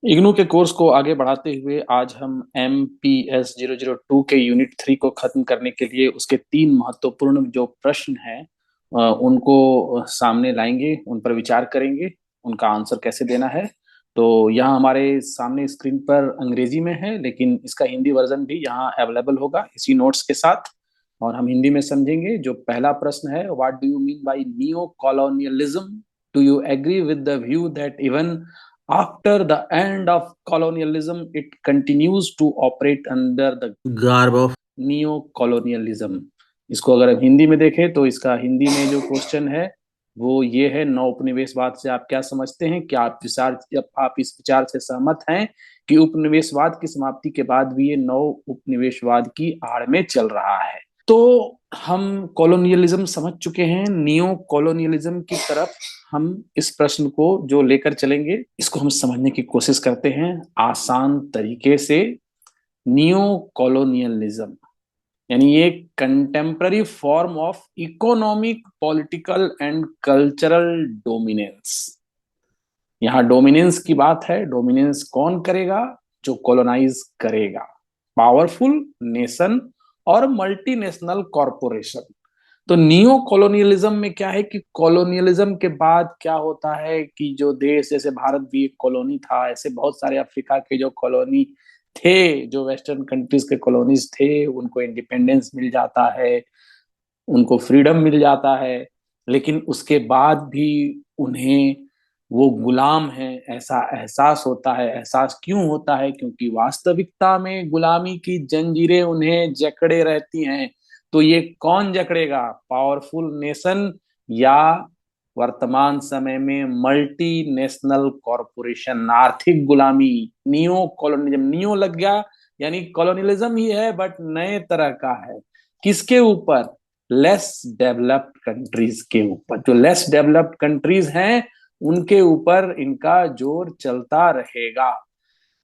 इग्नू के कोर्स को आगे बढ़ाते हुए आज हम MPS 002 के यूनिट 3 को खत्म करने के लिए उसके तीन महत्वपूर्ण जो प्रश्न हैं उनको सामने लाएंगे, उन पर विचार करेंगे, उनका आंसर कैसे देना है। तो यहाँ हमारे सामने स्क्रीन पर अंग्रेजी में है, लेकिन इसका हिंदी वर्जन भी यहाँ अवेलेबल होगा इसी नोट्स के साथ, और हम हिंदी में समझेंगे। जो पहला प्रश्न है, what do you mean by neo colonialism? Do you agree with the view that even after the end of colonialism, it continues to operate under the garb of neo-colonialism? इसको अगर हम हिंदी में देखें तो इसका हिंदी में जो क्वेश्चन है वो ये है, नौ उपनिवेशवाद से आप क्या समझते हैं? क्या आप इस विचार से सहमत हैं कि उपनिवेशवाद की समाप्ति के बाद भी ये नौ उपनिवेशवाद की आड़ में चल रहा है? तो हम कॉलोनियलिज्म समझ चुके हैं, नियो कॉलोनियलिज्म की तरफ हम इस प्रश्न को जो लेकर चलेंगे, इसको हम समझने की कोशिश करते हैं आसान तरीके से। नियो कॉलोनियलिज्म यानी ये contemporary form of economic, political and cultural dominance. यहाँ डोमिनेंस की बात है। डोमिनेंस कौन करेगा? जो कॉलोनाइज करेगा, पावरफुल नेशन और मल्टीनेशनल कॉरपोरेशन। तो नियो कॉलोनियलिज्म में क्या है कि कॉलोनियलिज्म के बाद क्या होता है कि जो देश, जैसे भारत भी एक कॉलोनी था, ऐसे बहुत सारे अफ्रीका के जो कॉलोनी थे, जो वेस्टर्न कंट्रीज के कॉलोनीज थे, उनको इंडिपेंडेंस मिल जाता है, उनको फ्रीडम मिल जाता है, लेकिन उसके बाद भी उन्हें वो गुलाम है ऐसा एहसास होता है। एहसास क्यों होता है? क्योंकि वास्तविकता में गुलामी की जंजीरें उन्हें जकड़े रहती हैं। तो ये कौन जकड़ेगा? पावरफुल नेशन या वर्तमान समय में मल्टी नेशनल कॉरपोरेशन? आर्थिक गुलामी, नियो कॉलोनिज्म। नियो लग गया यानी कॉलोनियलिज्म ही है, बट नए तरह का है। किसके ऊपर? लेस डेवलप्ड कंट्रीज के ऊपर। जो लेस डेवलप्ड कंट्रीज हैं उनके ऊपर इनका जोर चलता रहेगा।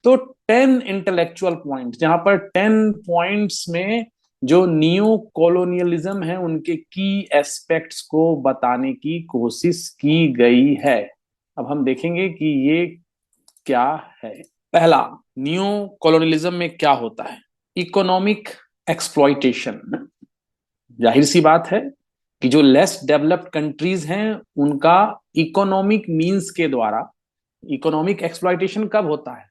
तो 10 इंटेलेक्चुअल पॉइंट्स, जहां पर 10 पॉइंट्स में जो नियो कॉलोनियलिज्म है उनके की एस्पेक्ट्स को बताने की कोशिश की गई है। अब हम देखेंगे कि ये क्या है। पहला, नियो कॉलोनियलिज्म में क्या होता है? Economic exploitation. जाहिर सी बात है कि जो लेस डेवलप्ड कंट्रीज हैं उनका इकोनॉमिक मींस के द्वारा इकोनॉमिक एक्सप्लॉइटेशन कब होता है?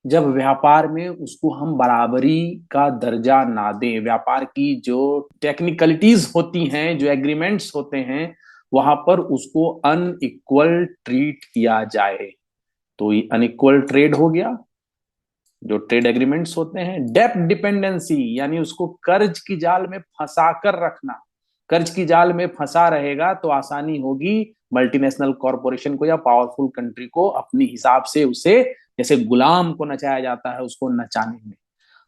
जब व्यापार में उसको हम बराबरी का दर्जा ना दें। व्यापार की जो टेक्निकलिटीज होती हैं, जो एग्रीमेंट्स होते हैं, वहां पर उसको अनइक्वल ट्रीट किया जाए। तो ये अनइक्वल ट्रेड हो गया। जो ट्रेड एग्रीमेंट्स होते हैं, डेप्ट डिपेंडेंसी यानी उसको कर्ज की जाल में फंसा कर रखना। कर्ज की जाल में फंसा रहेगा तो आसानी होगी मल्टीनेशनल कॉरपोरेशन को या पावरफुल कंट्री को अपने हिसाब से उसे, जैसे गुलाम को नचाया जाता है, उसको नचाने में।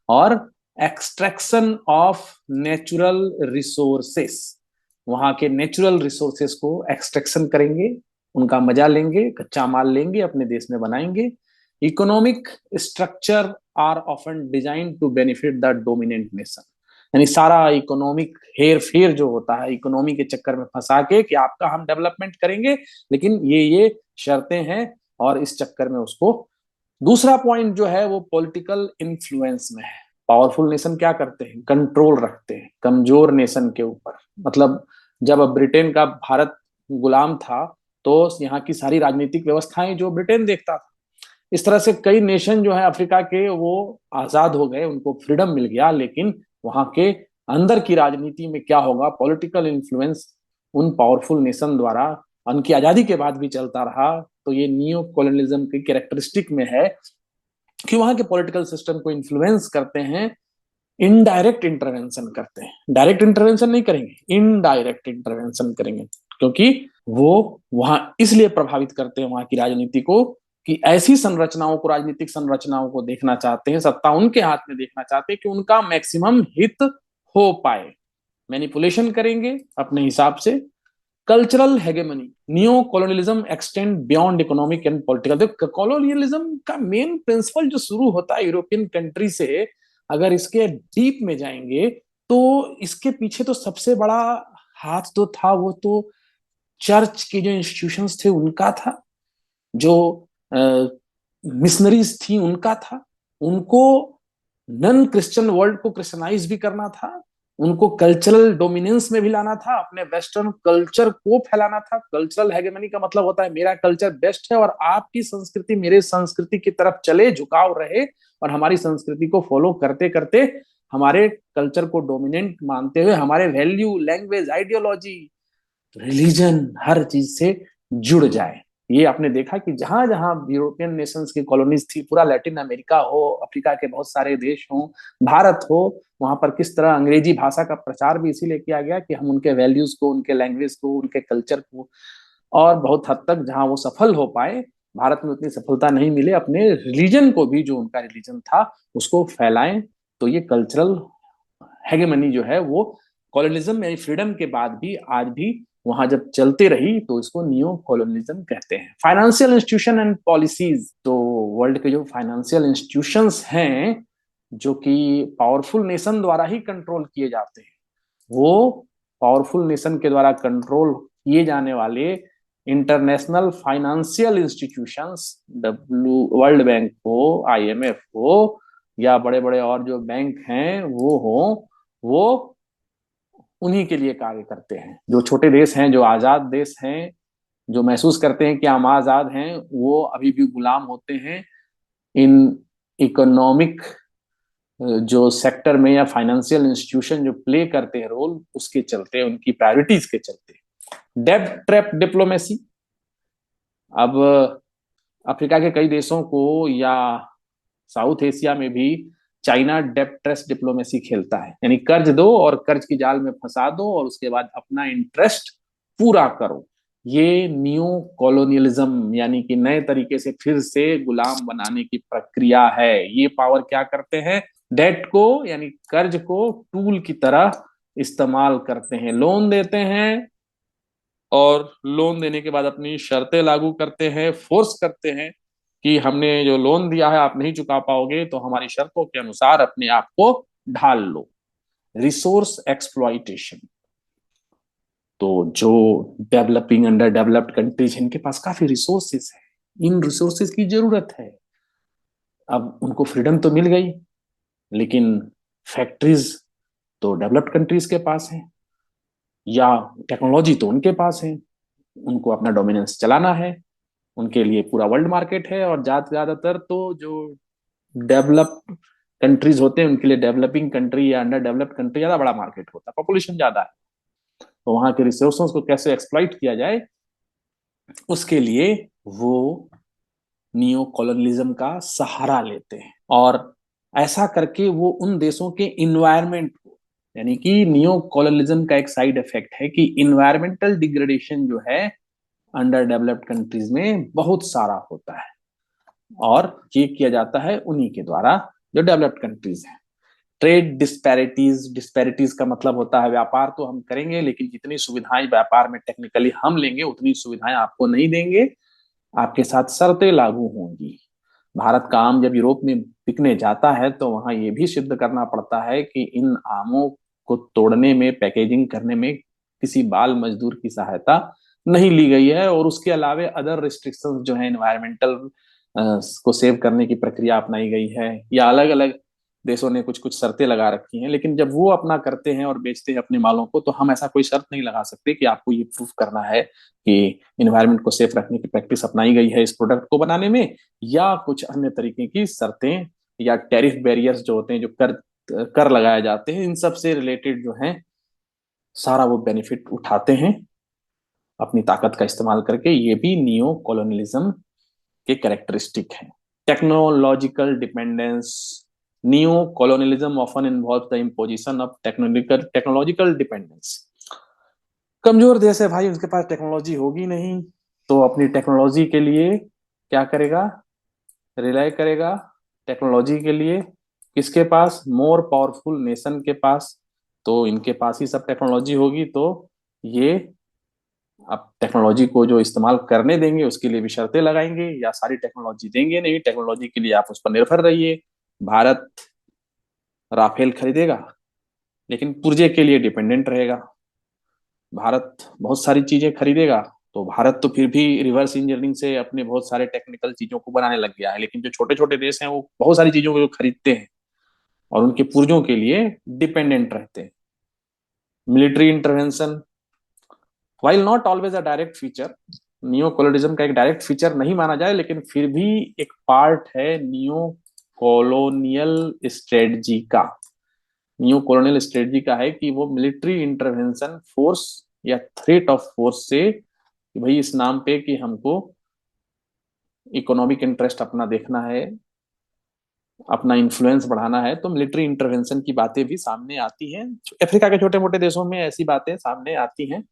और एक्सट्रैक्शन ऑफ नेचुरल रिसोर्सेस, वहां के नेचुरल रिसोर्सेस को एक्सट्रैक्शन करेंगे, उनका मजा लेंगे, कच्चा माल लेंगे, अपने देश में बनाएंगे। Economic structure are often design to benefit the dominant nation, यानी सारा इकोनॉमिक हेर फेर जो होता है, इकोनॉमी के चक्कर में फंसा के कि आपका हम डेवलपमेंट करेंगे लेकिन ये शर्तें हैं, और इस चक्कर में उसको। दूसरा पॉइंट जो है वो पॉलिटिकल इन्फ्लुएंस में है। पावरफुल नेशन क्या करते हैं? कंट्रोल रखते हैं कमजोर नेशन के ऊपर। मतलब जब ब्रिटेन का भारत गुलाम था तो यहाँ की सारी राजनीतिक व्यवस्थाएं जो ब्रिटेन देखता था। इस तरह से कई नेशन जो है अफ्रीका के, वो आजाद हो गए, उनको फ्रीडम मिल गया, लेकिन वहां के अंदर की राजनीति में क्या होगा? पॉलिटिकल इन्फ्लुएंस उन पावरफुल नेशन द्वारा उनकी आजादी के बाद भी चलता रहा। तो ये नियो कॉलोनियलिज्म की कैरेक्टरिस्टिक में है कि वहां के पॉलिटिकल सिस्टम को इन्फ्लुएंस करते हैं, इनडायरेक्ट इंटरवेंशन करते हैं। डायरेक्ट इंटरवेंशन नहीं करेंगे, इनडायरेक्ट इंटरवेंशन करेंगे, क्योंकि वो वहां इसलिए प्रभावित करते हैं वहां की राजनीति को कि ऐसी संरचनाओं को, राजनीतिक संरचनाओं को देखना चाहते हैं, सत्ता उनके हाथ में देखना चाहते हैं कि उनका मैक्सिमम हित हो पाए। मैनिपुलेशन करेंगे अपने हिसाब से। Cultural hegemony, neo colonialism extend beyond economic and political. देखो कॉलोनियलिज्म का मेन प्रिंसिपल जो शुरू होता है यूरोपियन कंट्री से, अगर इसके डीप में जाएंगे तो इसके पीछे तो सबसे बड़ा हाथ तो था, वो तो चर्च के जो इंस्टीट्यूशंस थे उनका था। जो मिशनरीज थी उनका था, उनको नन क्रिश्चियन वर्ल्ड को क्रिश्चियनाइज भी करना था, उनको कल्चरल डोमिनेंस में भी लाना था, अपने वेस्टर्न कल्चर को फैलाना था। कल्चरल हेगेमनी का मतलब होता है मेरा कल्चर बेस्ट है और आपकी संस्कृति मेरे संस्कृति की तरफ चले, झुकाव रहे, और हमारी संस्कृति को फॉलो करते करते हमारे कल्चर को डोमिनेंट मानते हुए हमारे वैल्यू, लैंग्वेज, आइडियोलॉजी, रिलीजन हर चीज से जुड़ जाए। ये आपने देखा कि जहां जहां यूरोपियन नेशंस की कॉलोनीज थी, पूरा लैटिन अमेरिका हो, अफ्रीका के बहुत सारे देश हो, भारत हो, वहां पर किस तरह अंग्रेजी भाषा का प्रचार भी इसीलिए किया गया कि हम उनके वैल्यूज को, उनके लैंग्वेज को, उनके कल्चर को, और बहुत हद तक जहां वो सफल हो पाए, भारत में उतनी सफलता नहीं मिले, अपने रिलीजन को भी, जो उनका रिलीजन था, उसको फैलाएं। तो ये कल्चरल हेगेमनी जो है वो कॉलोनिज्म यानी फ्रीडम के बाद भी आज भी वहां जब चलते रही, तो इसको नियो कॉलोनिज्म कहते हैं। फाइनेंशियल इंस्टीट्यूशन एंड पॉलिसीज, तो वर्ल्ड के जो फाइनेंशियल इंस्टीट्यूशंस हैं जो कि पावरफुल नेशन द्वारा ही कंट्रोल किए जाते हैं, वो पावरफुल नेशन के द्वारा कंट्रोल किए जाने वाले international financial institutions, W world bank हो, आईएमएफ हो, या बड़े बड़े और जो बैंक हैं वो हो, वो उन्हीं के लिए कार्य करते हैं। जो छोटे देश हैं, जो आजाद देश हैं, जो महसूस करते हैं कि हम आजाद हैं, वो अभी भी गुलाम होते हैं इन इकोनॉमिक जो सेक्टर में, या फाइनेंशियल इंस्टीट्यूशन जो प्ले करते हैं रोल, उसके चलते, उनकी प्रायोरिटीज के चलते। डेब्ट ट्रैप डिप्लोमेसी, अब अफ्रीका के कई देशों को, या साउथ एशिया में भी चाइना डेब्ट ट्रैप डिप्लोमेसी खेलता है, यानी कर्ज दो और कर्ज की जाल में फंसा दो और उसके बाद अपना इंटरेस्ट पूरा करो। ये न्यू कॉलोनियलिज्म यानी कि नए तरीके से फिर से गुलाम बनाने की प्रक्रिया है। ये पावर क्या करते हैं, डेट को यानी कर्ज को टूल की तरह इस्तेमाल करते हैं, लोन देते हैं और लोन देने के बाद अपनी शर्तें लागू करते हैं, फोर्स करते हैं कि हमने जो लोन दिया है आप नहीं चुका पाओगे तो हमारी शर्तों के अनुसार अपने आप को ढाल लो। रिसोर्स एक्सप्लॉइटेशन, तो जो डेवलपिंग अंडर डेवलप्ड कंट्रीज, इनके पास काफी रिसोर्सेज है, इन रिसोर्सेज की जरूरत है। अब उनको फ्रीडम तो मिल गई, लेकिन फैक्ट्रीज तो डेवलप्ड कंट्रीज के पास है, या टेक्नोलॉजी तो उनके पास है, उनको अपना डोमिनेंस चलाना है, उनके लिए पूरा वर्ल्ड मार्केट है। और ज्यादातर तो जो डेवलप कंट्रीज होते हैं उनके लिए डेवलपिंग कंट्री या अंडर डेवलप्ड कंट्री ज्यादा बड़ा मार्केट होता है, पॉपुलेशन ज्यादा है, तो वहां के रिसोर्सों को कैसे एक्सप्लॉइट किया जाए, उसके लिए वो नियो कॉलोनिज्म का सहारा लेते हैं। और ऐसा करके वो उन देशों के इन्वायरमेंट को, यानी कि नियो कॉलोनिज्म का एक साइड इफेक्ट है कि इन्वायरमेंटल डिग्रेडेशन जो है अंडर डेवलप्ड कंट्रीज में बहुत सारा होता है, और ये किया जाता है उन्हीं के द्वारा जो डेवलप्ड कंट्रीज हैं। ट्रेड डिस्पैरिटीज, डिस्पैरिटीज का मतलब होता है व्यापार तो हम करेंगे लेकिन जितनी सुविधाएं व्यापार में टेक्निकली हम लेंगे उतनी सुविधाएं आपको नहीं देंगे, आपके साथ शर्तें लागू होंगी। भारत का आम जब यूरोप में बिकने जाता है तो वहां ये भी सिद्ध करना पड़ता है कि इन आमों को तोड़ने में, पैकेजिंग करने में किसी बाल मजदूर की सहायता नहीं ली गई है, और उसके अलावे अदर रिस्ट्रिक्शंस जो है एनवायरमेंटल को सेव करने की प्रक्रिया अपनाई गई है, या अलग अलग देशों ने कुछ कुछ शर्तें लगा रखी हैं। लेकिन जब वो अपना करते हैं और बेचते हैं अपने मालों को, तो हम ऐसा कोई शर्त नहीं लगा सकते कि आपको ये प्रूफ करना है कि इन्वायरमेंट को सेफ रखने की प्रैक्टिस अपनाई गई है इस प्रोडक्ट को बनाने में, या कुछ अन्य तरीके की शर्तें या टैरिफ बैरियर्स जो होते हैं, जो कर कर लगाए जाते हैं, इन सब से रिलेटेड जो है सारा वो बेनिफिट उठाते हैं अपनी ताकत का इस्तेमाल करके। ये भी नियो कॉलोनियलिज्म के कैरेक्टरिस्टिक हैं। Technological dependence, neo colonialism often involve the imposition of technological dependence. कमजोर देश है भाई, उसके पास टेक्नोलॉजी होगी नहीं, तो अपनी टेक्नोलॉजी के लिए क्या करेगा, रिलाय करेगा टेक्नोलॉजी के लिए किसके पास, मोर पावरफुल नेशन के पास। तो इनके पास ही सब टेक्नोलॉजी होगी, तो ये अब टेक्नोलॉजी को जो इस्तेमाल करने देंगे उसके लिए भी शर्तें लगाएंगे, या सारी टेक्नोलॉजी देंगे नहीं, टेक्नोलॉजी के लिए आप उस पर निर्भर रहिए। भारत राफेल खरीदेगा लेकिन पुर्जे के लिए डिपेंडेंट रहेगा, भारत बहुत सारी चीजें खरीदेगा तो भारत तो फिर भी रिवर्स इंजीनियरिंग से अपने बहुत सारे टेक्निकल चीजों को बनाने लग गया है, लेकिन जो छोटे छोटे देश हैं वो बहुत सारी चीजों को खरीदते हैं और उनके पूर्वजों के लिए डिपेंडेंट रहते हैं। Military intervention, while not always a direct feature, neo colonialism का एक डायरेक्ट फीचर नहीं माना जाए, लेकिन फिर भी एक पार्ट है नियो कॉलोनियल स्ट्रेटजी का। न्यू कॉलोनियल स्ट्रेटजी का है कि वो मिलिट्री इंटरवेंशन फोर्स या थ्रेट ऑफ फोर्स से, कि भाई इस नाम पे कि हमको इकोनॉमिक इंटरेस्ट अपना देखना है, अपना इन्फ्लुएंस बढ़ाना है, तो मिलिट्री इंटरवेंशन की बातें भी सामने आती हैं। अफ्रीका के छोटे मोटे देशों में ऐसी बातें सामने आती हैं,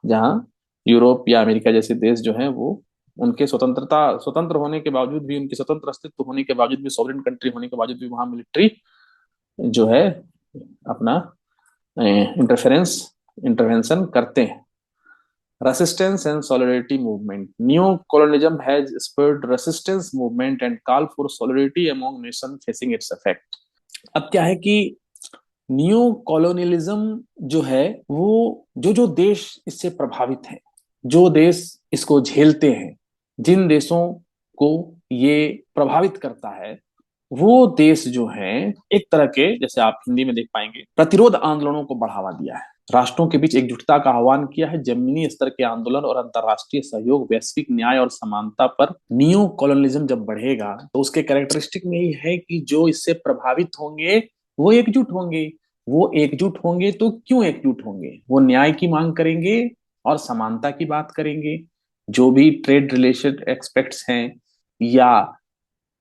जहां यूरोप या अमेरिका जैसे देश जो हैं वो उनके स्वतंत्र होने के बावजूद भी, उनके स्वतंत्र अस्तित्व होने के बावजूद भी, सॉवरेन कंट्री होने के बावजूद भी वहां मिलिट्री जो है अपना इंटरफेरेंस इंटरवेंशन करते हैं। Resistance and solidarity movement. Neo-colonialism has spurred resistance movement and call for solidarity among nations facing its effect. अब क्या है कि न्यू कॉलोनियलिज्म जो है वो जो जो देश इससे प्रभावित हैं, जो देश इसको झेलते हैं, जिन देशों को ये प्रभावित करता है, वो देश जो हैं एक तरह के, जैसे आप हिंदी में देख पाएंगे, प्रतिरोध आंदोलनों को बढ़ावा दिया है, राष्ट्रों के बीच एकजुटता का आह्वान किया है, जमीनी स्तर के आंदोलन और अंतर्राष्ट्रीय सहयोग, वैश्विक न्याय और समानता पर। नियो कॉलोनिज्म जब बढ़ेगा तो उसके कैरेक्टरिस्टिक में ही है कि जो इससे प्रभावित होंगे वो एकजुट होंगे। वो एकजुट होंगे तो क्यों एकजुट होंगे? वो न्याय की मांग करेंगे और समानता की बात करेंगे। जो भी ट्रेड रिलेटेड एक्सपेक्ट्स हैं या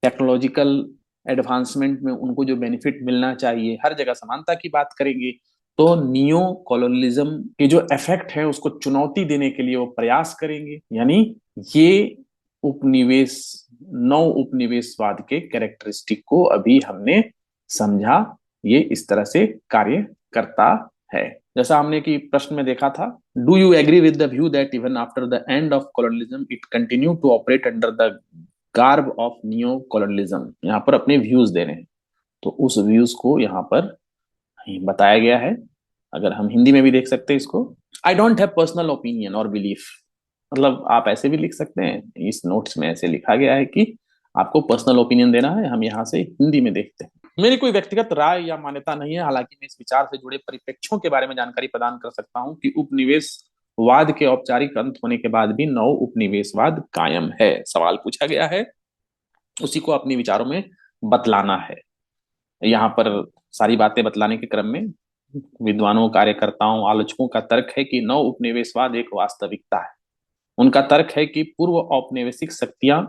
टेक्नोलॉजिकल एडवांसमेंट में उनको जो बेनिफिट मिलना चाहिए, हर जगह समानता की बात करेंगे। तो नियो कॉलोनियलिज्म के जो इफेक्ट है उसको चुनौती देने के लिए वो प्रयास करेंगे। यानी ये उपनिवेश, नौ उपनिवेशवाद के कैरेक्टरिस्टिक को अभी हमने समझा, ये इस तरह से कार्य करता है। जैसा हमने कि प्रश्न में देखा था, do you agree with the view that even after the end of colonialism it continue to operate under the garb of neo colonialism? यहाँ पर अपने व्यूज दे रहे हैं, तो उस व्यूज को यहाँ पर बताया गया है। अगर हम हिंदी में भी देख सकते हैं इसको, I don't have personal opinion और बिलीफ, मतलब आप ऐसे भी लिख सकते हैं, इस नोट्स में ऐसे लिखा गया है कि आपको पर्सनल ओपिनियन देना है। हम यहाँ से हिंदी में देखते हैं। मेरी कोई व्यक्तिगत राय या मान्यता नहीं है, हालांकि मैं इस विचार से जुड़े परिप्रेक्ष्यों के बारे में जानकारी प्रदान कर सकता हूँ कि उपनिवेशवाद के औपचारिक अंत होने के बाद भी नौ उपनिवेशवाद कायम है। सवाल पूछा गया है, उसी को अपने विचारों में बतलाना है। यहाँ पर सारी बातें बतलाने के क्रम में विद्वानों, कार्यकर्ताओं, आलोचकों का तर्क है कि नव उपनिवेशवाद एक वास्तविकता है। उनका तर्क है कि पूर्व औपनिवेशिक शक्तियां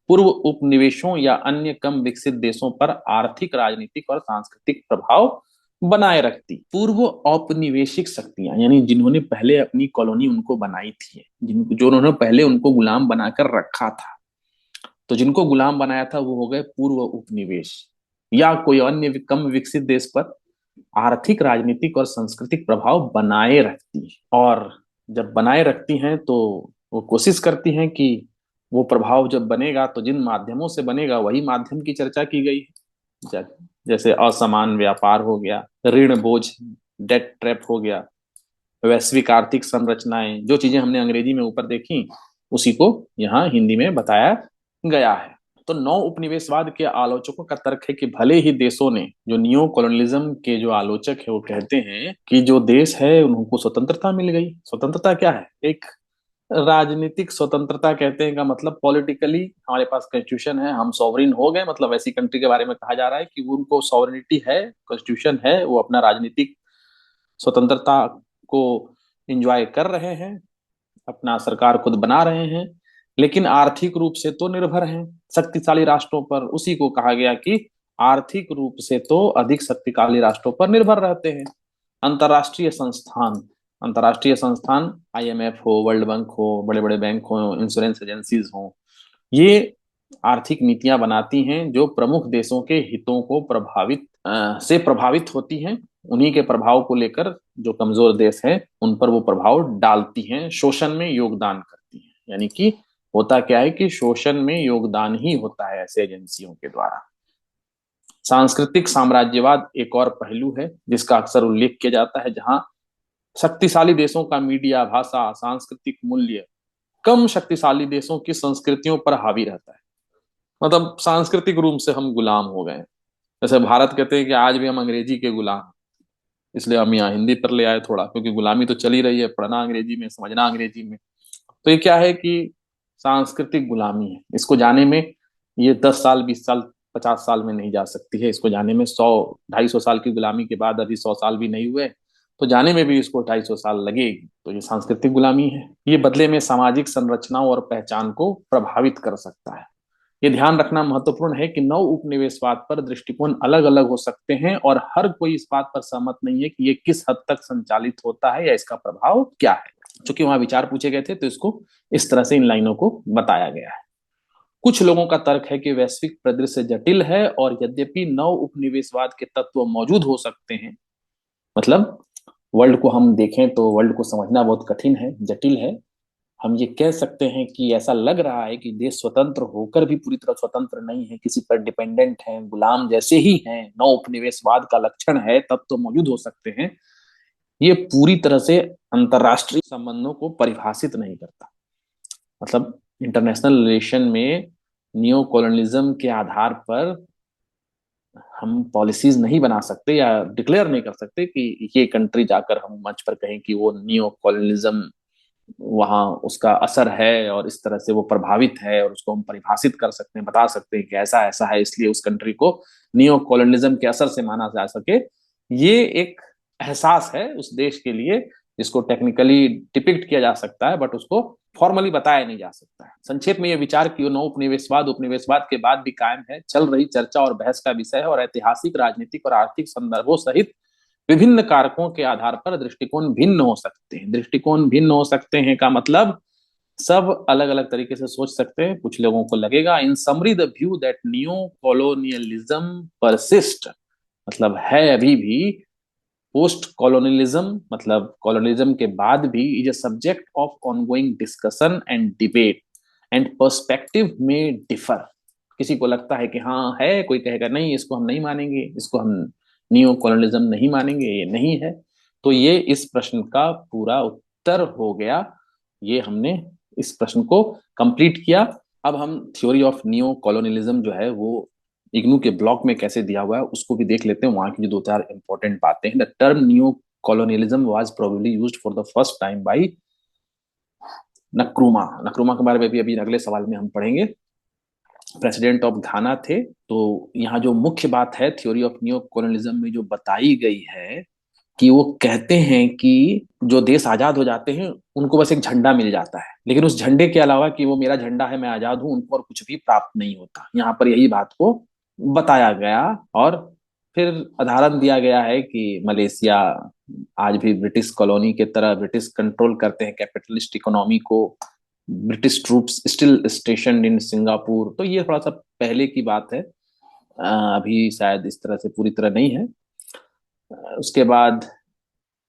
पूर्व उपनिवेशों या अन्य कम विकसित देशों पर आर्थिक, राजनीतिक और सांस्कृतिक प्रभाव बनाए रखती। पूर्व औपनिवेशिक शक्तियां यानी जिन्होंने पहले अपनी कॉलोनी उनको बनाई थी, जो उन्होंने पहले उनको गुलाम बनाकर रखा था, तो जिनको गुलाम बनाया था वो हो गए पूर्व उपनिवेश, या कोई अन्य कम विकसित देश पर आर्थिक, राजनीतिक और सांस्कृतिक प्रभाव बनाए रखती है। और जब बनाए रखती हैं तो वो कोशिश करती हैं कि वो प्रभाव जब बनेगा तो जिन माध्यमों से बनेगा वही माध्यम की चर्चा की गई है। जैसे असमान व्यापार हो गया, ऋण बोझ, डेट ट्रैप हो गया, वैश्विक आर्थिक संरचनाएं, जो चीजें हमने अंग्रेजी में ऊपर देखी उसी को यहाँ हिंदी में बताया गया है। तो नौ उपनिवेशवाद के आलोचकों का तर्क है कि भले ही देशों ने, जो नियो कॉलोनियलिज्म के जो आलोचक है वो कहते हैं कि जो देश है उनको स्वतंत्रता मिल गई। स्वतंत्रता क्या है? एक राजनीतिक स्वतंत्रता कहते हैं, का मतलब पॉलिटिकली हमारे पास कॉन्स्टिट्यूशन है, हम सॉवरिन हो गए, मतलब ऐसी कंट्री के बारे में कहा जा रहा है कि वो उनको सॉवरिनिटी है, कॉन्स्टिट्यूशन है, वो अपना राजनीतिक स्वतंत्रता को एंजॉय कर रहे हैं, अपना सरकार खुद बना रहे हैं, लेकिन आर्थिक रूप से तो निर्भर हैं शक्तिशाली राष्ट्रों पर। उसी को कहा गया कि आर्थिक रूप से तो अधिक शक्तिशाली राष्ट्रों पर निर्भर रहते हैं। अंतर्राष्ट्रीय संस्थान, अंतर्राष्ट्रीय संस्थान आईएमएफ हो, वर्ल्ड बैंक हो, बड़े बड़े बैंक हो, इंश्योरेंस एजेंसीज हो, ये आर्थिक नीतियां बनाती हैं जो प्रमुख देशों के हितों को प्रभावित होती हैं। उन्हीं के प्रभाव को लेकर जो कमजोर देश हैं उन पर वो प्रभाव डालती हैं, शोषण में योगदान करती हैं। यानी कि होता क्या है कि शोषण में योगदान ही होता है ऐसे एजेंसियों के द्वारा। सांस्कृतिक साम्राज्यवाद एक और पहलू है जिसका अक्सर उल्लेख किया जाता है, जहां शक्तिशाली देशों का मीडिया, भाषा, सांस्कृतिक मूल्य कम शक्तिशाली देशों की संस्कृतियों पर हावी रहता है। मतलब सांस्कृतिक रूप से हम गुलाम हो गए हैं। जैसे भारत कहते हैं कि आज भी हम अंग्रेजी के गुलाम हैं, इसलिए हम यहाँ हिंदी पर ले आए थोड़ा, क्योंकि गुलामी तो चली रही है, पढ़ना अंग्रेजी में, समझना अंग्रेजी में। तो ये क्या है कि सांस्कृतिक गुलामी है। इसको जाने में ये 10 साल, 20 साल, 50 साल में नहीं जा सकती है। इसको जाने में 100, 250 साल की गुलामी के बाद अभी 100 साल भी नहीं हुए, तो जाने में भी इसको 250 साल लगेगी। तो ये सांस्कृतिक गुलामी है। ये बदले में सामाजिक संरचनाओं और पहचान को प्रभावित कर सकता है। ये ध्यान रखना महत्वपूर्ण है कि नव उपनिवेशवाद पर दृष्टिकोण अलग अलग हो सकते हैं और हर कोई इस बात पर सहमत नहीं है कि ये किस हद तक संचालित होता है या इसका प्रभाव क्या है। चूंकि वहां विचार पूछे गए थे तो इसको इस तरह से इन लाइनों को बताया गया है। कुछ लोगों का तर्क है कि वैश्विक परिदृश्य जटिल है और यद्यपि नव उपनिवेशवाद के तत्व मौजूद हो सकते हैं, मतलब वर्ल्ड को हम देखें तो वर्ल्ड को समझना बहुत कठिन है, जटिल है। हम ये कह सकते हैं कि ऐसा लग रहा है कि देश स्वतंत्र होकर भी पूरी तरह स्वतंत्र नहीं है, किसी पर डिपेंडेंट है, गुलाम जैसे ही हैं। नव उपनिवेशवाद का लक्षण है, तब तो मौजूद हो सकते हैं। ये पूरी तरह से अंतरराष्ट्रीय संबंधों को परिभाषित नहीं करता। मतलब इंटरनेशनल रिलेशन में नियो कॉलोनिज्म के आधार पर हम पॉलिसीज नहीं बना सकते या डिक्लेयर नहीं कर सकते कि ये कंट्री जाकर हम मंच पर कहें कि वो नियो कॉलोनिज्म वहाँ उसका असर है और इस तरह से वो प्रभावित है, और उसको हम परिभाषित कर सकते हैं, बता सकते हैं कि ऐसा ऐसा है, इसलिए उस कंट्री को नियो कॉलोनिज्म के असर से माना जा सके। ये एक एहसास है उस देश के लिए जिसको टेक्निकली डिपिक्ट किया जा सकता है, बट उसको फॉर्मली बताया नहीं जा सकता है। संक्षेप में ये विचार कि नौ उपनिवेशवाद उपनिवेशवाद के बाद भी कायम है, चल रही चर्चा और बहस का विषय है, और ऐतिहासिक, राजनीतिक और आर्थिक संदर्भों सहित विभिन्न कारकों के आधार पर दृष्टिकोण भिन्न हो सकते हैं। दृष्टिकोण भिन्न हो सकते हैं का मतलब सब अलग अलग तरीके से सोच सकते हैं। कुछ लोगों को लगेगा इन summary the view that new colonialism persist, मतलब है अभी भी। पोस्ट कॉलोनियलिज्म मतलब कॉलोनियलिज्म के बाद भी is a subject of ongoing discussion and debate and perspective में डिफर। किसी को लगता है कि हाँ है, कोई कहेगा नहीं इसको हम नहीं मानेंगे, इसको हम नियो कॉलोनियलिज्म नहीं मानेंगे, ये नहीं है। तो ये इस प्रश्न का पूरा उत्तर हो गया। ये हमने इस प्रश्न को कंप्लीट किया। अब हम थ्योरी ऑफ नियो कॉलोनियलिज्म जो है वो इग्नू के ब्लॉक में कैसे दिया हुआ है उसको भी देख लेते हैं। वहां की जो दो चार इंपॉर्टेंट बातें हैं। The term new colonialism was probably used for the first time by Nkrumah. Nkrumah के बारे में भी अभी अगले सवाल में हम पढ़ेंगे। प्रेसिडेंट ऑफ घाना थे। तो यहाँ जो मुख्य बात है थ्योरी ऑफ न्यू कॉलोनियलिज्म में जो बताई गई है कि वो कहते हैं कि जो देश आजाद हो जाते हैं उनको बस एक झंडा मिल जाता है, लेकिन उस झंडे के अलावा कि वो मेरा झंडा है, मैं आजाद हूं, उनको और कुछ भी प्राप्त नहीं होता। यहाँ पर यही बात को बताया गया। और फिर उदाहरण दिया गया है कि मलेशिया आज भी ब्रिटिश कॉलोनी के तरह ब्रिटिश कंट्रोल करते हैं कैपिटलिस्ट इकोनॉमी को। British troops still station in Singapore. तो ये थोड़ा सा पहले की बात है, अभी शायद इस तरह से पूरी तरह नहीं है। उसके बाद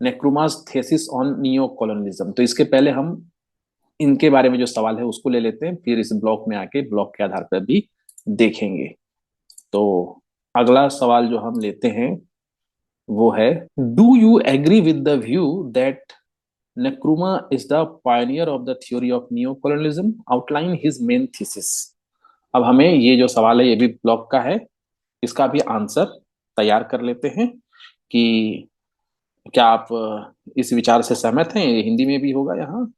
नेक्रूमास थेसिस ऑन नियो कॉलोनिज्म। तो इसके पहले हम इनके बारे में जो सवाल है उसको ले लेते हैं, फिर इस ब्लॉक में आके ब्लॉक के आधार पर भी देखेंगे। तो अगला सवाल जो हम लेते हैं वो है, do you agree with the view that Nkrumah is the pioneer of the theory of neo colonism, outline his main thesis. अब हमें ये जो सवाल है ये भी ब्लॉक का है, इसका भी आंसर तैयार कर लेते हैं कि क्या आप इस विचार से सहमत हैं। ये हिंदी में भी होगा यहाँ।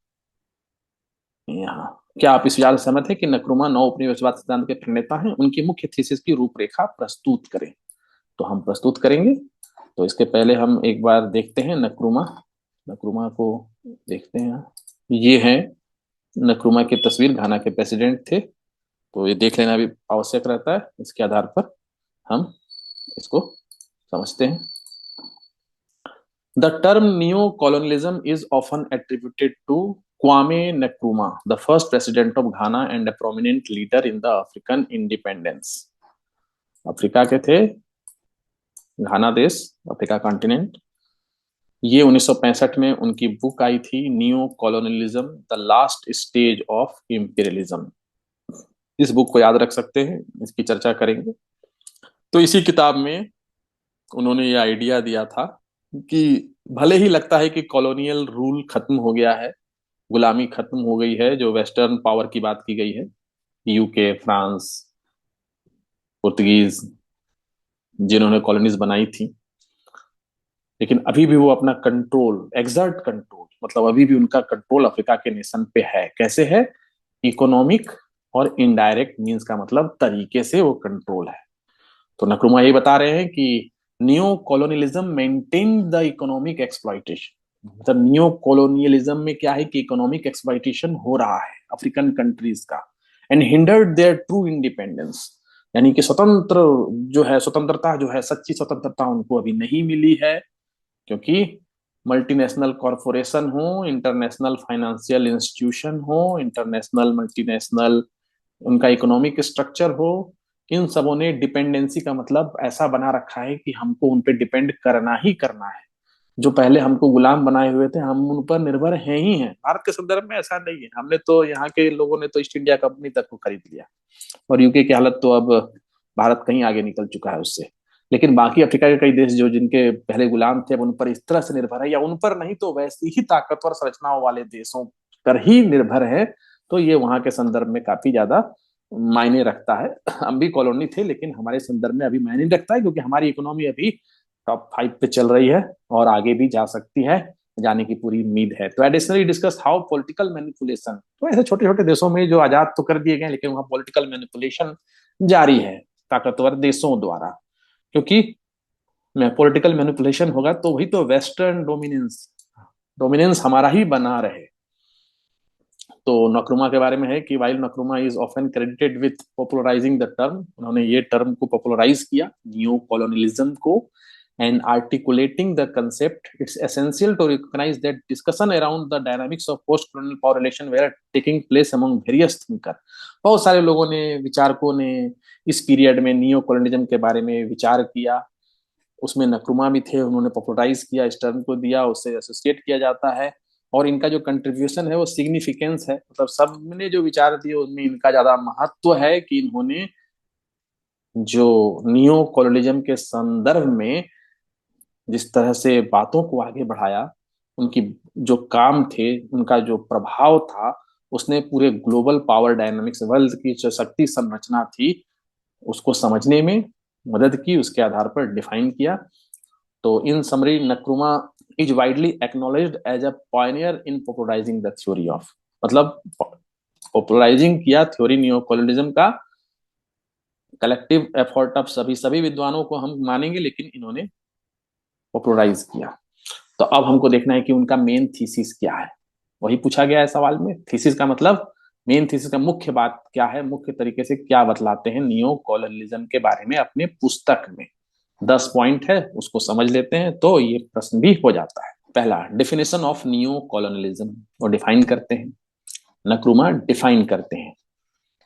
यहाँ क्या आप इस विचार से सहमत हैं कि नक्रूमा नौ उपनिवेशवाद सिद्धांत के प्रणेता हैं, उनकी मुख्य थीसिस की रूपरेखा प्रस्तुत करें। तो हम प्रस्तुत करेंगे। तो इसके पहले हम एक बार देखते हैं नक्रूमा। नक्रूमा को देखते हैं। ये है नक्रूमा की तस्वीर, घाना के प्रेसिडेंट थे। तो ये देख लेना भी आवश्यक रहता है। इसके आधार पर हम इसको समझते हैं। The term neo-colonialism is often attributed to Kwame Nkrumah, the first president of Ghana and a prominent leader in the African independence. Africa के थे, घाना देश, अफ्रीका कॉन्टिनेंट। ये 1965 में उनकी बुक आई थी, neo colonialism the last stage of imperialism. इस book को याद रख सकते हैं, इसकी चर्चा करेंगे। तो इसी किताब में उन्होंने ये आइडिया दिया था कि भले ही लगता है कि कॉलोनियल रूल खत्म हो गया है, गुलामी खत्म हो गई है, जो वेस्टर्न पावर की बात की गई है, यूके, फ्रांस, पुर्तगीज, जिन्होंने कॉलोनीज बनाई थी, लेकिन अभी भी वो अपना कंट्रोल, एग्जर्ट कंट्रोल, मतलब अभी भी उनका कंट्रोल अफ्रीका के नेशन पे है। कैसे है? इकोनॉमिक और इनडायरेक्ट मींस का मतलब तरीके से वो कंट्रोल है। तो नक्रुमा ये बता रहे हैं कि neo colonialism maintain the economic exploitation. मतलब नियो कॉलोनियलिज्म में क्या है कि इकोनॉमिक एक्सप्लॉइटेशन हो रहा है अफ्रीकन कंट्रीज का, and hindered their true independence. यानी कि स्वतंत्र जो है, स्वतंत्रता जो है, सच्ची स्वतंत्रता उनको अभी नहीं मिली है, क्योंकि मल्टीनेशनल कॉरपोरेशन हो, इंटरनेशनल फाइनेंशियल इंस्टीट्यूशन हो, इंटरनेशनल मल्टीनेशनल उनका इकोनॉमिक स्ट्रक्चर हो, इन सबों ने डिपेंडेंसी का मतलब ऐसा बना रखा है कि हमको उन पे डिपेंड करना ही करना है। जो पहले हमको गुलाम बनाए हुए थे, हम उन पर निर्भर हैं ही हैं। भारत के संदर्भ में ऐसा नहीं है, हमने तो यहाँ के लोगों ने तो ईस्ट इंडिया कंपनी तक को खरीद लिया, और यूके की हालत तो अब भारत कहीं आगे निकल चुका है उससे। लेकिन बाकी अफ्रीका के कई देश जो जिनके पहले गुलाम थे, अब उन पर इस तरह से निर्भर है, या उन पर नहीं तो वैसी ही ताकतवर संरचनाओं वाले देशों पर ही निर्भर है। तो ये वहां के संदर्भ में काफी ज्यादा मायने रखता है। हम भी कॉलोनी थे, लेकिन हमारे संदर्भ में अभी मायने रखता है, क्योंकि हमारी इकोनॉमी अभी टॉप 5 पे चल रही है और आगे भी जा सकती है, जाने की पूरी उम्मीद है। तो additionally discuss how political manipulation, तो ऐसे छोटे छोटे देशों में जो आजाद तो कर दिए गए, लेकिन वहां पॉलिटिकल मैनिपुलेशन जारी है ताकतवर देशों द्वारा। क्योंकि पॉलिटिकल मैनिपुलेशन होगा तो वही तो वेस्टर्न डोमिनेंस, डोमिनेंस हमारा ही बना रहे। तो नक्रुमा के बारे में है कि while Nkrumah is often credited with popularising the term, उन्होंने ये टर्म को पॉपुलराइज किया, न्यू कॉलोनियलिज्म को, and articulating the concept, it's essential to recognize that discussion around the dynamics of post-colonial power relation were taking place among various thinkers। बहुत सारे लोगों ने, विचारकों ने इस पीरियड में नियो कॉलोनिज्म के बारे में विचार किया। उसमें नक्रुमा भी थे, उन्होंने पॉपुलराइज किया, इस टर्म को दिया, उससे एसोसिएट किया जाता है। और इनका जो कंट्रीब्यूशन है वो सिग्निफिकेंस है, मतलब सबने जो विचार दिए उनमें इनका ज्यादा महत्व है कि इन्होंने जो नियो कॉलोनिज्म के संदर्भ में जिस तरह से बातों को आगे बढ़ाया, उनकी जो काम थे, उनका जो प्रभाव था, उसने पूरे ग्लोबल पावर डायनामिक्स, वर्ल्ड की जो शक्ति संरचना थी, उसको समझने में मदद की, उसके आधार पर डिफाइन किया। तो in summary Nkrumah is widely acknowledged as a pioneer in popularising the theory of, मतलब पॉपुलराइजिंग किया थ्योरी नियो कॉलोनिज्म का। कलेक्टिव एफर्ट ऑफ सभी सभी विद्वानों को हम मानेंगे, लेकिन इन्होंने पॉपुलराइज किया। तो अब हमको देखना है कि उनका मेन थीसिस क्या है। वही पूछा गया है सवाल में, थीसिस का मतलब, मेन थीसिस का मुख्य बात क्या है, मुख्य तरीके से क्या बतलाते हैं नियो कॉलोनियलिज्म के बारे में अपने पुस्तक में। 10 पॉइंट है, उसको समझ लेते हैं तो ये प्रश्न भी हो जाता है। पहला, डेफिनेशन ऑफ नियो कॉलोनियलिज्म, वो डिफाइन करते हैं, नक्रुमा डिफाइन करते हैं।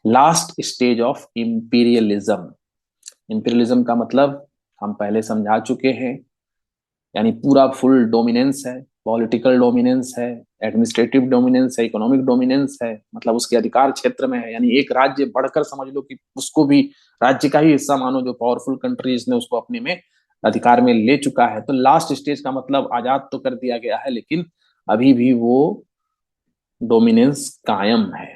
Last stage of imperialism, imperialism का मतलब हम पहले समझा चुके हैं, यानी पूरा फुल डोमिनेंस है, पॉलिटिकल डोमिनेंस है, एडमिनिस्ट्रेटिव डोमिनेंस है, इकोनॉमिक डोमिनेंस है, मतलब उसके अधिकार क्षेत्र में है। यानी एक राज्य बढ़कर समझ लो कि उसको भी राज्य का ही हिस्सा मानो, जो पावरफुल कंट्रीज ने उसको अपने में अधिकार में ले चुका है। तो लास्ट स्टेज का मतलब आजाद तो कर दिया गया है, लेकिन अभी भी वो डोमिनेंस कायम है।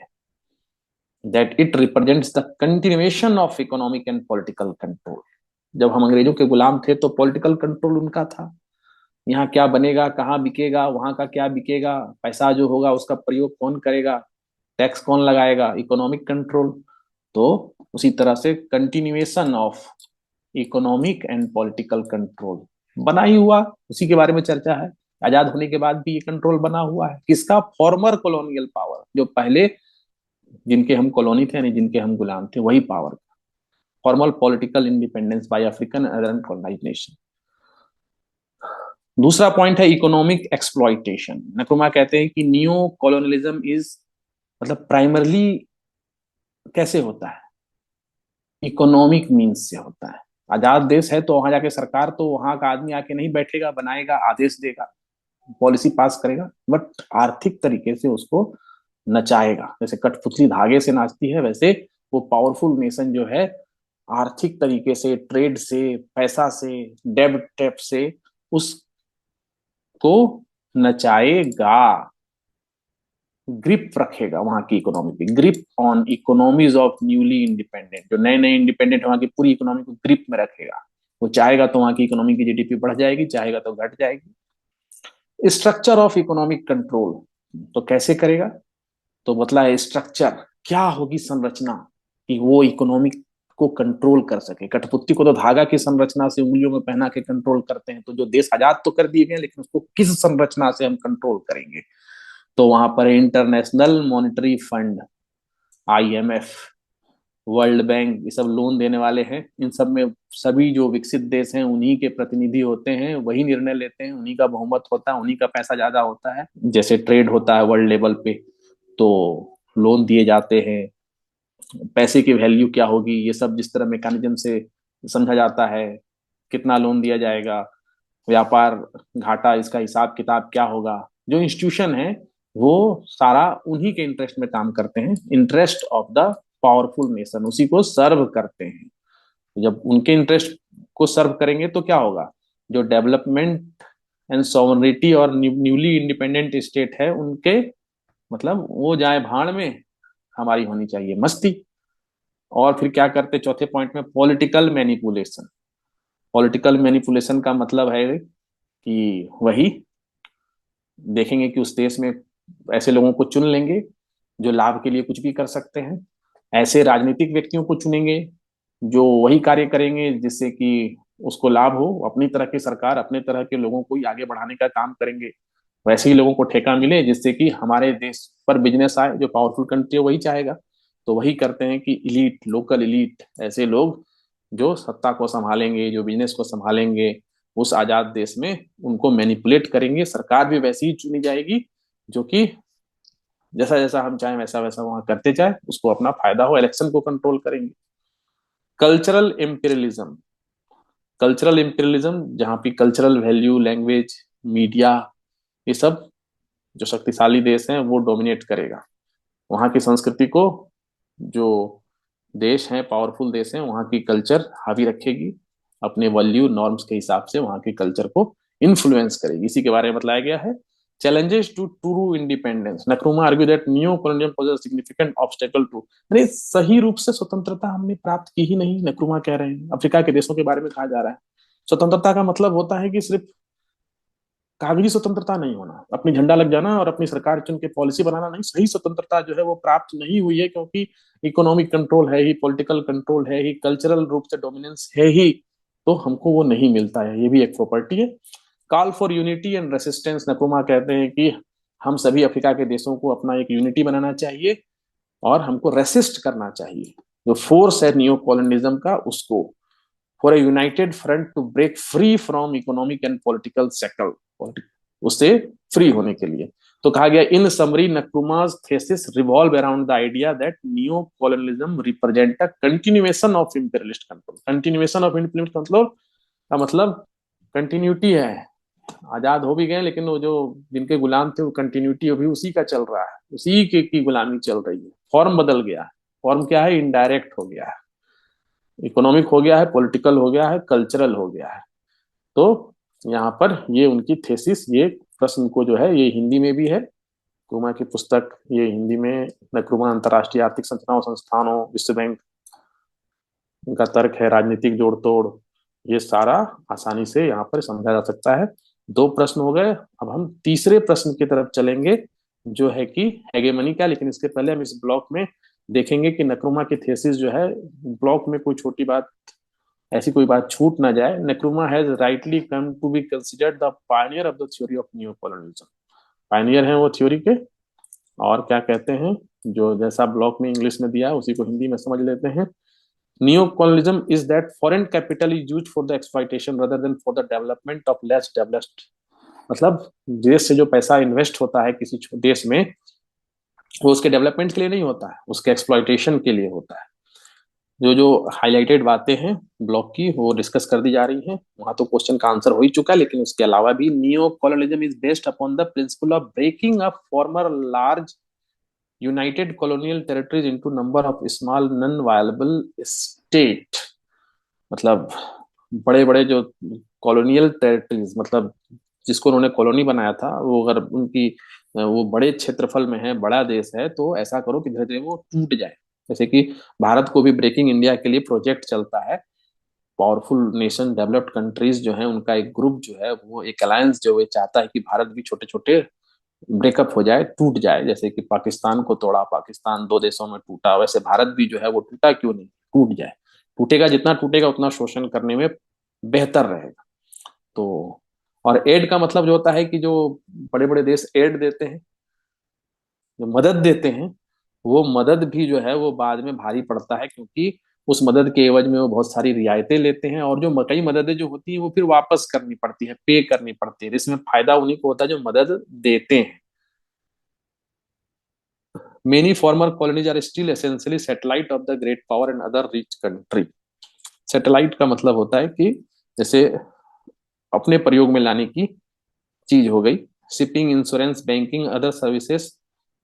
That it represents the continuation of economic and political control. जब हम अंग्रेजों के गुलाम थे तो पॉलिटिकल कंट्रोल उनका था, यहाँ क्या बनेगा, कहाँ बिकेगा, वहां का क्या बिकेगा, पैसा जो होगा उसका प्रयोग कौन करेगा, टैक्स कौन लगाएगा, इकोनॉमिक कंट्रोल। तो उसी तरह से continuation of economic and political control बना ही हुआ, उसी के बारे में चर्चा है। आजाद होने के बाद भी ये कंट्रोल बना हुआ है, किसका? फॉर्मर कॉलोनियल पावर, जो पहले जिनके हम कॉलोनी थे, यानी जिनके हम गुलाम थे, वही power. Formal political independence bye African and colonised nation. दूसरा पॉइंट है इकोनॉमिक एक्सप्लॉइटेशन। नक्रुमा कहते हैं कि न्यू कॉलोनियलिज्म इज, मतलब प्राइमरली कैसे होता है, इकोनॉमिक मीन्स से होता है। आजाद देश है तो वहां जाके सरकार तो वहां का आदमी आके नहीं बैठेगा, बनाएगा, आदेश देगा, पॉलिसी पास करेगा, बट आर्थिक तरीके से उसको नचाएगा। जैसे कठपुतली धागे से नाचती है, वैसे वो पावरफुल नेशन जो है आर्थिक तरीके से, ट्रेड से, पैसा से, डेब्ट टैप से उस को नचाएगा, ग्रिप रखेगा वहां की इकोनॉमी पे, grip on economies of newly independent, जो नए नए इंडिपेंडेंट वहां की पूरी इकोनॉमी को ग्रिप में रखेगा। वो चाहेगा तो वहां की इकोनॉमी की जीडीपी बढ़ जाएगी, चाहेगा तो घट जाएगी। स्ट्रक्चर ऑफ इकोनॉमिक कंट्रोल, तो कैसे करेगा, तो मतलब स्ट्रक्चर क्या होगी, संरचना, कि वो इकोनॉमिक को कंट्रोल कर सके। कठपुतली को तो धागा की संरचना से उंगलियों में पहना के कंट्रोल करते हैं, तो जो देश आजाद तो कर दिए गए, लेकिन उसको किस संरचना से हम कंट्रोल करेंगे। तो वहां पर international monetary fund, IMF, world bank, ये सब लोन देने वाले हैं। इन सब में सभी जो विकसित देश हैं उन्हीं के प्रतिनिधि होते हैं, वही निर्णय लेते हैं, उन्हीं का बहुमत होता है, उन्हीं का पैसा ज्यादा होता है। जैसे ट्रेड होता है वर्ल्ड लेवल पे, तो लोन दिए जाते हैं, पैसे की वैल्यू क्या होगी, ये सब जिस तरह मैकेनिज्म से समझा जाता है, कितना लोन दिया जाएगा, व्यापार घाटा, इसका हिसाब किताब क्या होगा, जो इंस्टीट्यूशन है वो सारा उन्हीं के इंटरेस्ट में काम करते हैं, interest of the powerful nation, उसी को सर्व करते हैं। जब उनके इंटरेस्ट को सर्व करेंगे तो क्या होगा, जो डेवलपमेंट एंड सॉवरेनिटी और न्यूली इंडिपेंडेंट स्टेट है उनके, मतलब वो जाए भाड़ में, हमारी होनी चाहिए मस्ती। और फिर क्या करते चौथे पॉइंट में, पॉलिटिकल मैनिपुलेशन। पॉलिटिकल मैनिपुलेशन का मतलब है कि वही देखेंगे कि उस देश में ऐसे लोगों को चुन लेंगे जो लाभ के लिए कुछ भी कर सकते हैं, ऐसे राजनीतिक व्यक्तियों को चुनेंगे जो वही कार्य करेंगे जिससे कि उसको लाभ हो, अपनी तरह की सरकार, अपने तरह के लोगों को ही आगे बढ़ाने का काम करेंगे, वैसे ही लोगों को ठेका मिले जिससे कि हमारे देश पर बिजनेस आए। जो पावरफुल कंट्री है वही चाहेगा, तो वही करते हैं कि इलीट, लोकल इलीट, ऐसे लोग जो सत्ता को संभालेंगे, जो बिजनेस को संभालेंगे उस आजाद देश में, उनको मैनिपुलेट करेंगे। सरकार भी वैसी ही चुनी जाएगी जो कि जैसा जैसा हम चाहें वैसा वैसा वहां करते जाए, उसको अपना फायदा हो, इलेक्शन को कंट्रोल करेंगे। कल्चरल इम्पीरियलिज्म, कल्चरल इम्पीरियलिज्म जहाँ पे कल्चरल वैल्यू, लैंग्वेज, मीडिया, ये सब जो शक्तिशाली देश हैं वो डोमिनेट करेगा वहां की संस्कृति को। जो देश हैं, पावरफुल देश हैं, वहां की कल्चर हावी रखेगी, अपने वैल्यू नॉर्म्स के हिसाब से वहां की कल्चर को इन्फ्लुएंस करेगी। इसी के बारे में बताया गया है। Challenges to true independence, Nkrumah argue that new colonial poses significant obstacle to, अरे सही रूप से स्वतंत्रता हमने प्राप्त की ही नहीं, नक्रुमा कह रहे हैं। अफ्रीका के देशों के बारे में कहा जा रहा है स्वतंत्रता का मतलब होता है कि सिर्फ कागजी स्वतंत्रता नहीं होना, अपनी झंडा लग जाना और अपनी सरकार चुन के पॉलिसी बनाना नहीं, सही स्वतंत्रता जो है वो प्राप्त नहीं हुई है, क्योंकि इकोनॉमिक कंट्रोल है ही, पॉलिटिकल कंट्रोल है ही, कल्चरल रूप से डोमिनेंस है ही, तो हमको वो नहीं मिलता है, ये भी एक प्रॉपर्टी है। Call for unity and resistance, Nkrumah कहते हैं कि हम सभी अफ्रीका के देशों को अपना एक यूनिटी बनाना चाहिए और हमको रेसिस्ट करना चाहिए, जो फोर्स है नियो कॉलोनिज्म का उसको, for a united front to break free from economic and political shackle, उससे फ्री होने के लिए। तो कहा गया इन समरी नक्रुमा's thesis revolve around the idea that neo-colonialism represent a continuation of imperialist control। continuation of imperialist control का मतलब कंटिन्यूटी है, आजाद हो भी गए लेकिन वो जो जिनके गुलाम थे वो कंटिन्यूटी अभी उसी का चल रहा है, उसी के की गुलामी चल रही है, फॉर्म बदल गया है। फॉर्म क्या है, इनडायरेक्ट हो गया है, इकोनॉमिक हो गया है, पॉलिटिकल हो गया है, कल्चरल हो गया है। तो यहाँ पर ये उनकी थेसिस, ये प्रश्न को जो है ये हिंदी में भी है, नक्रुमा की पुस्तक ये हिंदी में, नक्रुमा अंतर्राष्ट्रीय आर्थिक संरचनाओं संस्थानों, विश्व बैंक, उनका तर्क है, राजनीतिक जोड़ तोड़, ये सारा आसानी से यहाँ पर समझा जा सकता है। दो प्रश्न हो गए, अब हम तीसरे प्रश्न की तरफ चलेंगे जो है कि हेगेमनी का। लेकिन इसके पहले हम इस ब्लॉक में देखेंगे कि नक्रुमा की थेसिस जो है, ब्लॉक में कोई छोटी बात, ऐसी कोई बात छूट ना जाए। Nkrumah has rightly come to be considered the pioneer of the theory of new colonism, pioneer हैं वो थ्योरी के। और क्या कहते हैं, जो जैसा ब्लॉक में इंग्लिश में दिया उसी को हिंदी में समझ लेते हैं। New colonialism is that foreign capital is used for the exploitation rather than for the development of less developed, मतलब देश से जो पैसा इन्वेस्ट होता है किसी देश में, वो उसके डेवलपमेंट के लिए नहीं होता है, उसके एक्सप्लॉइटेशन के लिए होता है। जो जो हाईलाइटेड बातें हैं ब्लॉक की वो डिस्कस कर दी जा रही हैं। वहां तो क्वेश्चन का आंसर हो ही चुका है, लेकिन उसके अलावा भी, neo colonism is based upon the principle of breaking up former large united colonial territories into number of small non viable state, मतलब बड़े बड़े जो कॉलोनियल टेरिटरीज, मतलब जिसको उन्होंने कॉलोनी बनाया था, वो अगर उनकी वो बड़े क्षेत्रफल में है, बड़ा देश है, तो ऐसा करो कि धीरे धीरे वो टूट जाए। जैसे कि भारत को भी ब्रेकिंग इंडिया के लिए प्रोजेक्ट चलता है। पावरफुल नेशन, डेवलप्ड कंट्रीज जो है, उनका एक ग्रुप जो है, वो एक अलायंस जो है चाहता है कि भारत भी छोटे छोटे ब्रेकअप हो जाए, टूट जाए। जैसे कि पाकिस्तान को तोड़ा, पाकिस्तान दो देशों में टूटा, वैसे भारत भी जो है वो टूटा क्यों नहीं, टूट जाए। टूटेगा, जितना टूटेगा उतना शोषण करने में बेहतर रहेगा। तो और एड का मतलब जो होता है कि जो बड़े बड़े देश एड देते हैं, जो मदद देते हैं, वो मदद भी जो है वो बाद में भारी पड़ता है, क्योंकि उस मदद के एवज में वो बहुत सारी रियायतें लेते हैं, और जो कई मददें जो होती हैं वो फिर वापस करनी पड़ती है, पे करनी पड़ती है। इसमें फायदा उन्हीं को होता है जो मदद देते हैं। Many former colonies are still essentially satellite of the great power and other rich country. Satellite का मतलब होता है कि जैसे अपने प्रयोग में लाने की चीज हो गई। Shipping, insurance, banking, other services.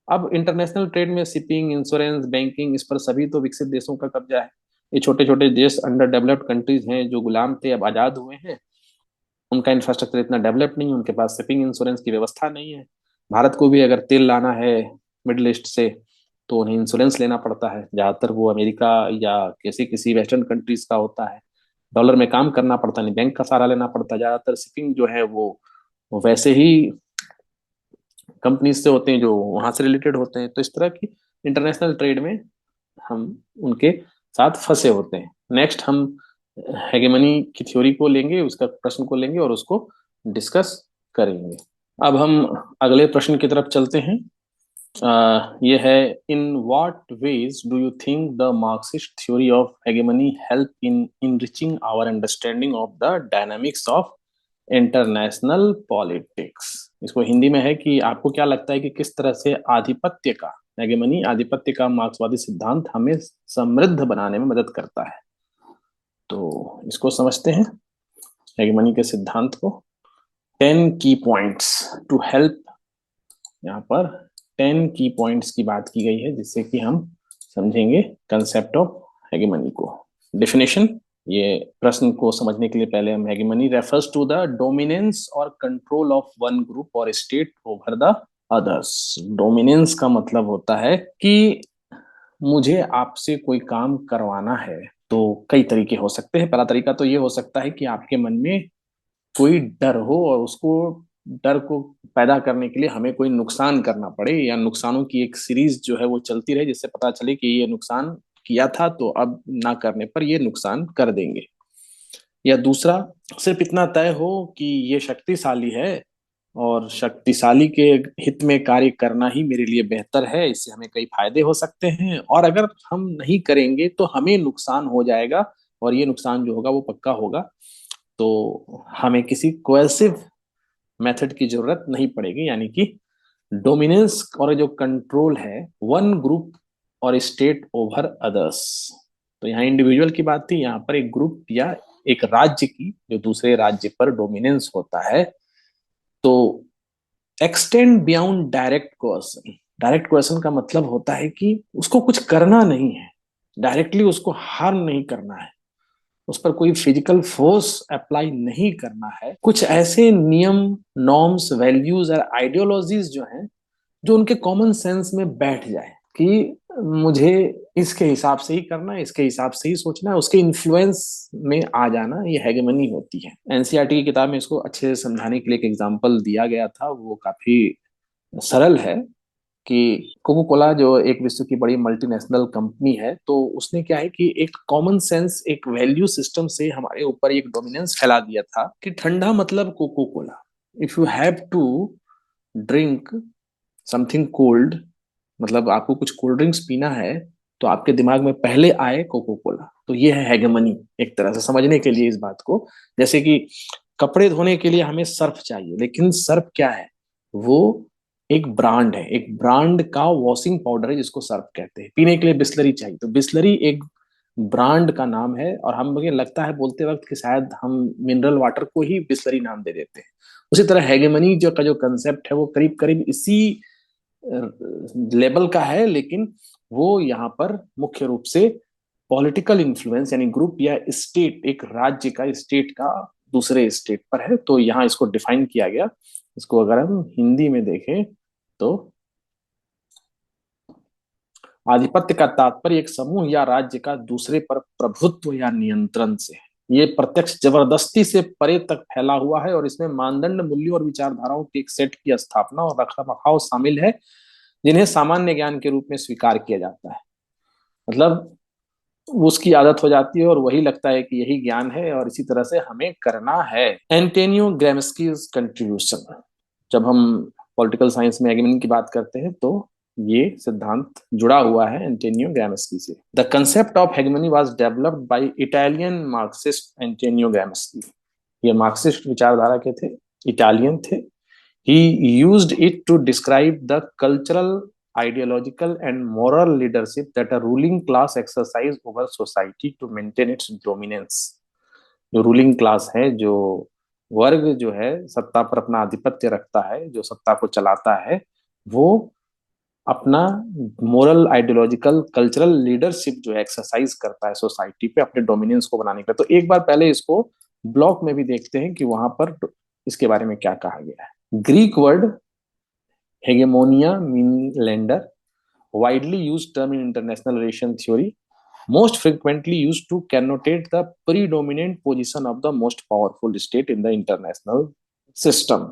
अब इंटरनेशनल ट्रेड में शिपिंग, इंश्योरेंस, बैंकिंग, इस पर सभी तो विकसित देशों का कब्जा है। ये छोटे छोटे देश, अंडर डेवलप्ड कंट्रीज हैं, जो गुलाम थे, अब आजाद हुए हैं। उनका इंफ्रास्ट्रक्चर इतना डेवलप नहीं है, उनके पास शिपिंग इंश्योरेंस की व्यवस्था नहीं है। भारत को भी अगर तेल लाना है मिडिल ईस्ट से, तो उन्हें इंश्योरेंस लेना पड़ता है। ज्यादातर वो अमेरिका या किसी किसी वेस्टर्न कंट्रीज का होता है। डॉलर में काम करना पड़ता नहीं, बैंक का सहारा लेना पड़ता है। ज्यादातर शिपिंग जो है वो वैसे ही कंपनीज से होते हैं जो वहां से रिलेटेड होते हैं। तो इस तरह की इंटरनेशनल ट्रेड में हम उनके साथ फंसे होते हैं। नेक्स्ट हम हेगेमनी की थ्योरी को लेंगे, उसका प्रश्न को लेंगे और उसको डिस्कस करेंगे। अब हम अगले प्रश्न की तरफ चलते हैं। ये है, in what ways do you think the Marxist theory of hegemony help in enriching our understanding of the dynamics of international politics. इसको हिंदी में है कि आपको क्या लगता है कि किस तरह से आधिपत्य का, हेगेमनी, आधिपत्य का मार्क्सवादी सिद्धांत हमें समृद्ध बनाने में मदद करता है। तो इसको समझते हैं, हेगेमनी के सिद्धांत को। 10 की पॉइंट्स टू हेल्प। यहाँ पर 10 की पॉइंट्स की बात की गई है, जिससे कि हम समझेंगे कंसेप्ट ऑफ हेगेमनी को। डेफिनेशन, ये प्रश्न को समझने के लिए पहले हम, हेगेमनी रेफर्स टू द डोमिनेंस और कंट्रोल ऑफ वन ग्रुप और state over the others. Dominance का मतलब होता है कि मुझे आपसे कोई काम करवाना है, तो कई तरीके हो सकते हैं। पहला तरीका तो ये हो सकता है कि आपके मन में कोई डर हो, और उसको, डर को पैदा करने के लिए हमें कोई नुकसान करना पड़े, या नुकसानों की एक सीरीज जो है वो चलती रहे, जिससे पता चले कि ये नुकसान किया था, तो अब ना करने पर ये नुकसान कर देंगे। या दूसरा, सिर्फ इतना तय हो कि ये शक्तिशाली है, और शक्तिशाली के हित में कार्य करना ही मेरे लिए बेहतर है, इससे हमें कई फायदे हो सकते हैं, और अगर हम नहीं करेंगे तो हमें नुकसान हो जाएगा, और ये नुकसान जो होगा वो पक्का होगा। तो हमें किसी कोएसिव मेथड की जरूरत नहीं पड़ेगी, यानी कि डोमिनेंस और जो कंट्रोल है वन ग्रुप और स्टेट ओवर अदर्स। तो यहाँ इंडिविजुअल की बात थी, यहाँ पर एक ग्रुप या एक राज्य की जो दूसरे राज्य पर डोमिनेंस होता है। तो एक्सटेंड बियॉन्ड डायरेक्ट कोएशन। डायरेक्ट कोएशन का मतलब होता है कि उसको कुछ करना नहीं है, डायरेक्टली उसको हार्म नहीं करना है, उस पर कोई फिजिकल फोर्स अप्लाई नहीं करना है। कुछ ऐसे नियम, नॉर्म्स, वैल्यूज और आइडियोलॉजीज जो हैं, जो उनके कॉमन सेंस में बैठ जाए कि मुझे इसके हिसाब से ही करना है, इसके हिसाब से ही सोचना है, उसके इन्फ्लुएंस में आ जाना, ये हेगेमनी होती है। एनसीईआरटी की किताब में इसको अच्छे से समझाने के लिए एक एग्जाम्पल दिया गया था, वो काफी सरल है। कि कोको कोला जो एक विश्व की बड़ी मल्टीनेशनल कंपनी है, तो उसने क्या है कि एक कॉमन सेंस, एक वैल्यू सिस्टम से हमारे ऊपर एक डोमिनेंस फैला दिया था कि ठंडा मतलब Coca Cola. If you have to drink something cold, मतलब आपको कुछ कोल्ड ड्रिंक्स पीना है, तो आपके दिमाग में पहले आए कोको कोला। तो ये है हेगेमनी, एक तरह से समझने के लिए इस बात को। जैसे कि कपड़े धोने के लिए हमें सर्फ चाहिए, लेकिन सर्फ क्या है, वो एक ब्रांड है, एक ब्रांड का वॉशिंग पाउडर है जिसको सर्फ कहते हैं। पीने के लिए बिस्लरी चाहिए, तो बिस्लरी एक ब्रांड का नाम है, और हम, मुझे लगता है बोलते वक्त कि शायद हम मिनरल वाटर को ही बिस्लरी नाम दे देते हैं। उसी तरह हेगेमनी जो का जो कंसेप्ट है वो करीब करीब इसी लेवल का है, लेकिन वो यहाँ पर मुख्य रूप से पॉलिटिकल इन्फ्लुएंस, यानी ग्रुप या स्टेट, एक राज्य का, स्टेट का दूसरे स्टेट पर है। तो यहाँ इसको डिफाइन किया गया। इसको अगर हम हिंदी में देखें तो आधिपत्य का तात्पर्य एक समूह या राज्य का दूसरे पर प्रभुत्व या नियंत्रण से है। ये प्रत्यक्ष जबरदस्ती से परे तक फैला हुआ है और इसमें मानदंड, मूल्यों और विचारधाराओं के एक सेट की स्थापना और रखरखाव शामिल है, जिन्हें सामान्य ज्ञान के रूप में स्वीकार किया जाता है। मतलब उसकी आदत हो जाती है और वही लगता है कि यही ज्ञान है और इसी तरह से हमें करना है। एंटोनियो ग्राम्स्की कंट्रीब्यूशन, जब हम पॉलिटिकल साइंस में हेगेमनी की बात करते हैं तो ये सिद्धांत जुड़ा हुआ है एंटोनियो ग्राम्स्की से। The concept of hegemony was developed by Italian Marxist Antonio Gramsci. ये मार्क्सिस्ट विचारधारा के थे, इटालियन थे। He used it to describe the cultural, ideological, and moral leadership that a ruling class exercise over society to maintain its dominance. जो ruling class है, जो वर्ग जो है सत्ता पर अपना आधिपत्य रखता है, जो सत्ता को चलाता है, वो अपना मोरल, आइडियोलॉजिकल, कल्चरल लीडरशिप जो है एक्सरसाइज करता है सोसाइटी पे अपने डोमिनेंस को बनाने के लिए। तो एक बार पहले इसको ब्लॉक में भी देखते हैं कि वहां पर इसके बारे में क्या कहा गया है। Greek word hegemonia meaning lender, widely used term in international relation theory, most frequently used to connotate the predominant position of the most powerful state in the international system.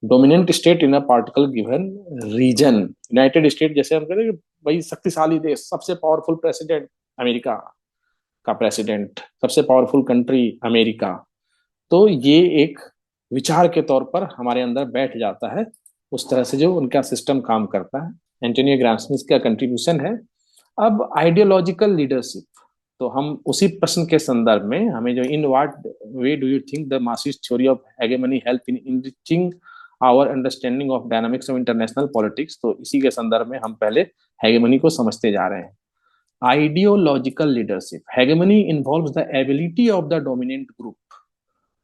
Dominant state in a particular given region. United state जैसे हम कहते हैं कि भाई शक्तिशाली देश, सबसे powerful president America का प्रेसिडेंट, सबसे पावरफुल कंट्री अमेरिका। तो ये एक विचार के तौर पर हमारे अंदर बैठ जाता है, उस तरह से जो उनका सिस्टम काम करता है। एंटोनियो ग्राम्स्की का कंट्रीब्यूशन है। अब आइडियोलॉजिकल लीडरशिप, तो हम उसी प्रश्न के संदर्भ में हमें जो in what way do you think the Marxist theory of hegemony help in enriching our understanding of dynamics of international politics, तो इसी के संदर्भ में हम पहले हेगेमनी को समझते जा रहे हैं। Ideological leadership, hegemony involves the ability of the dominant group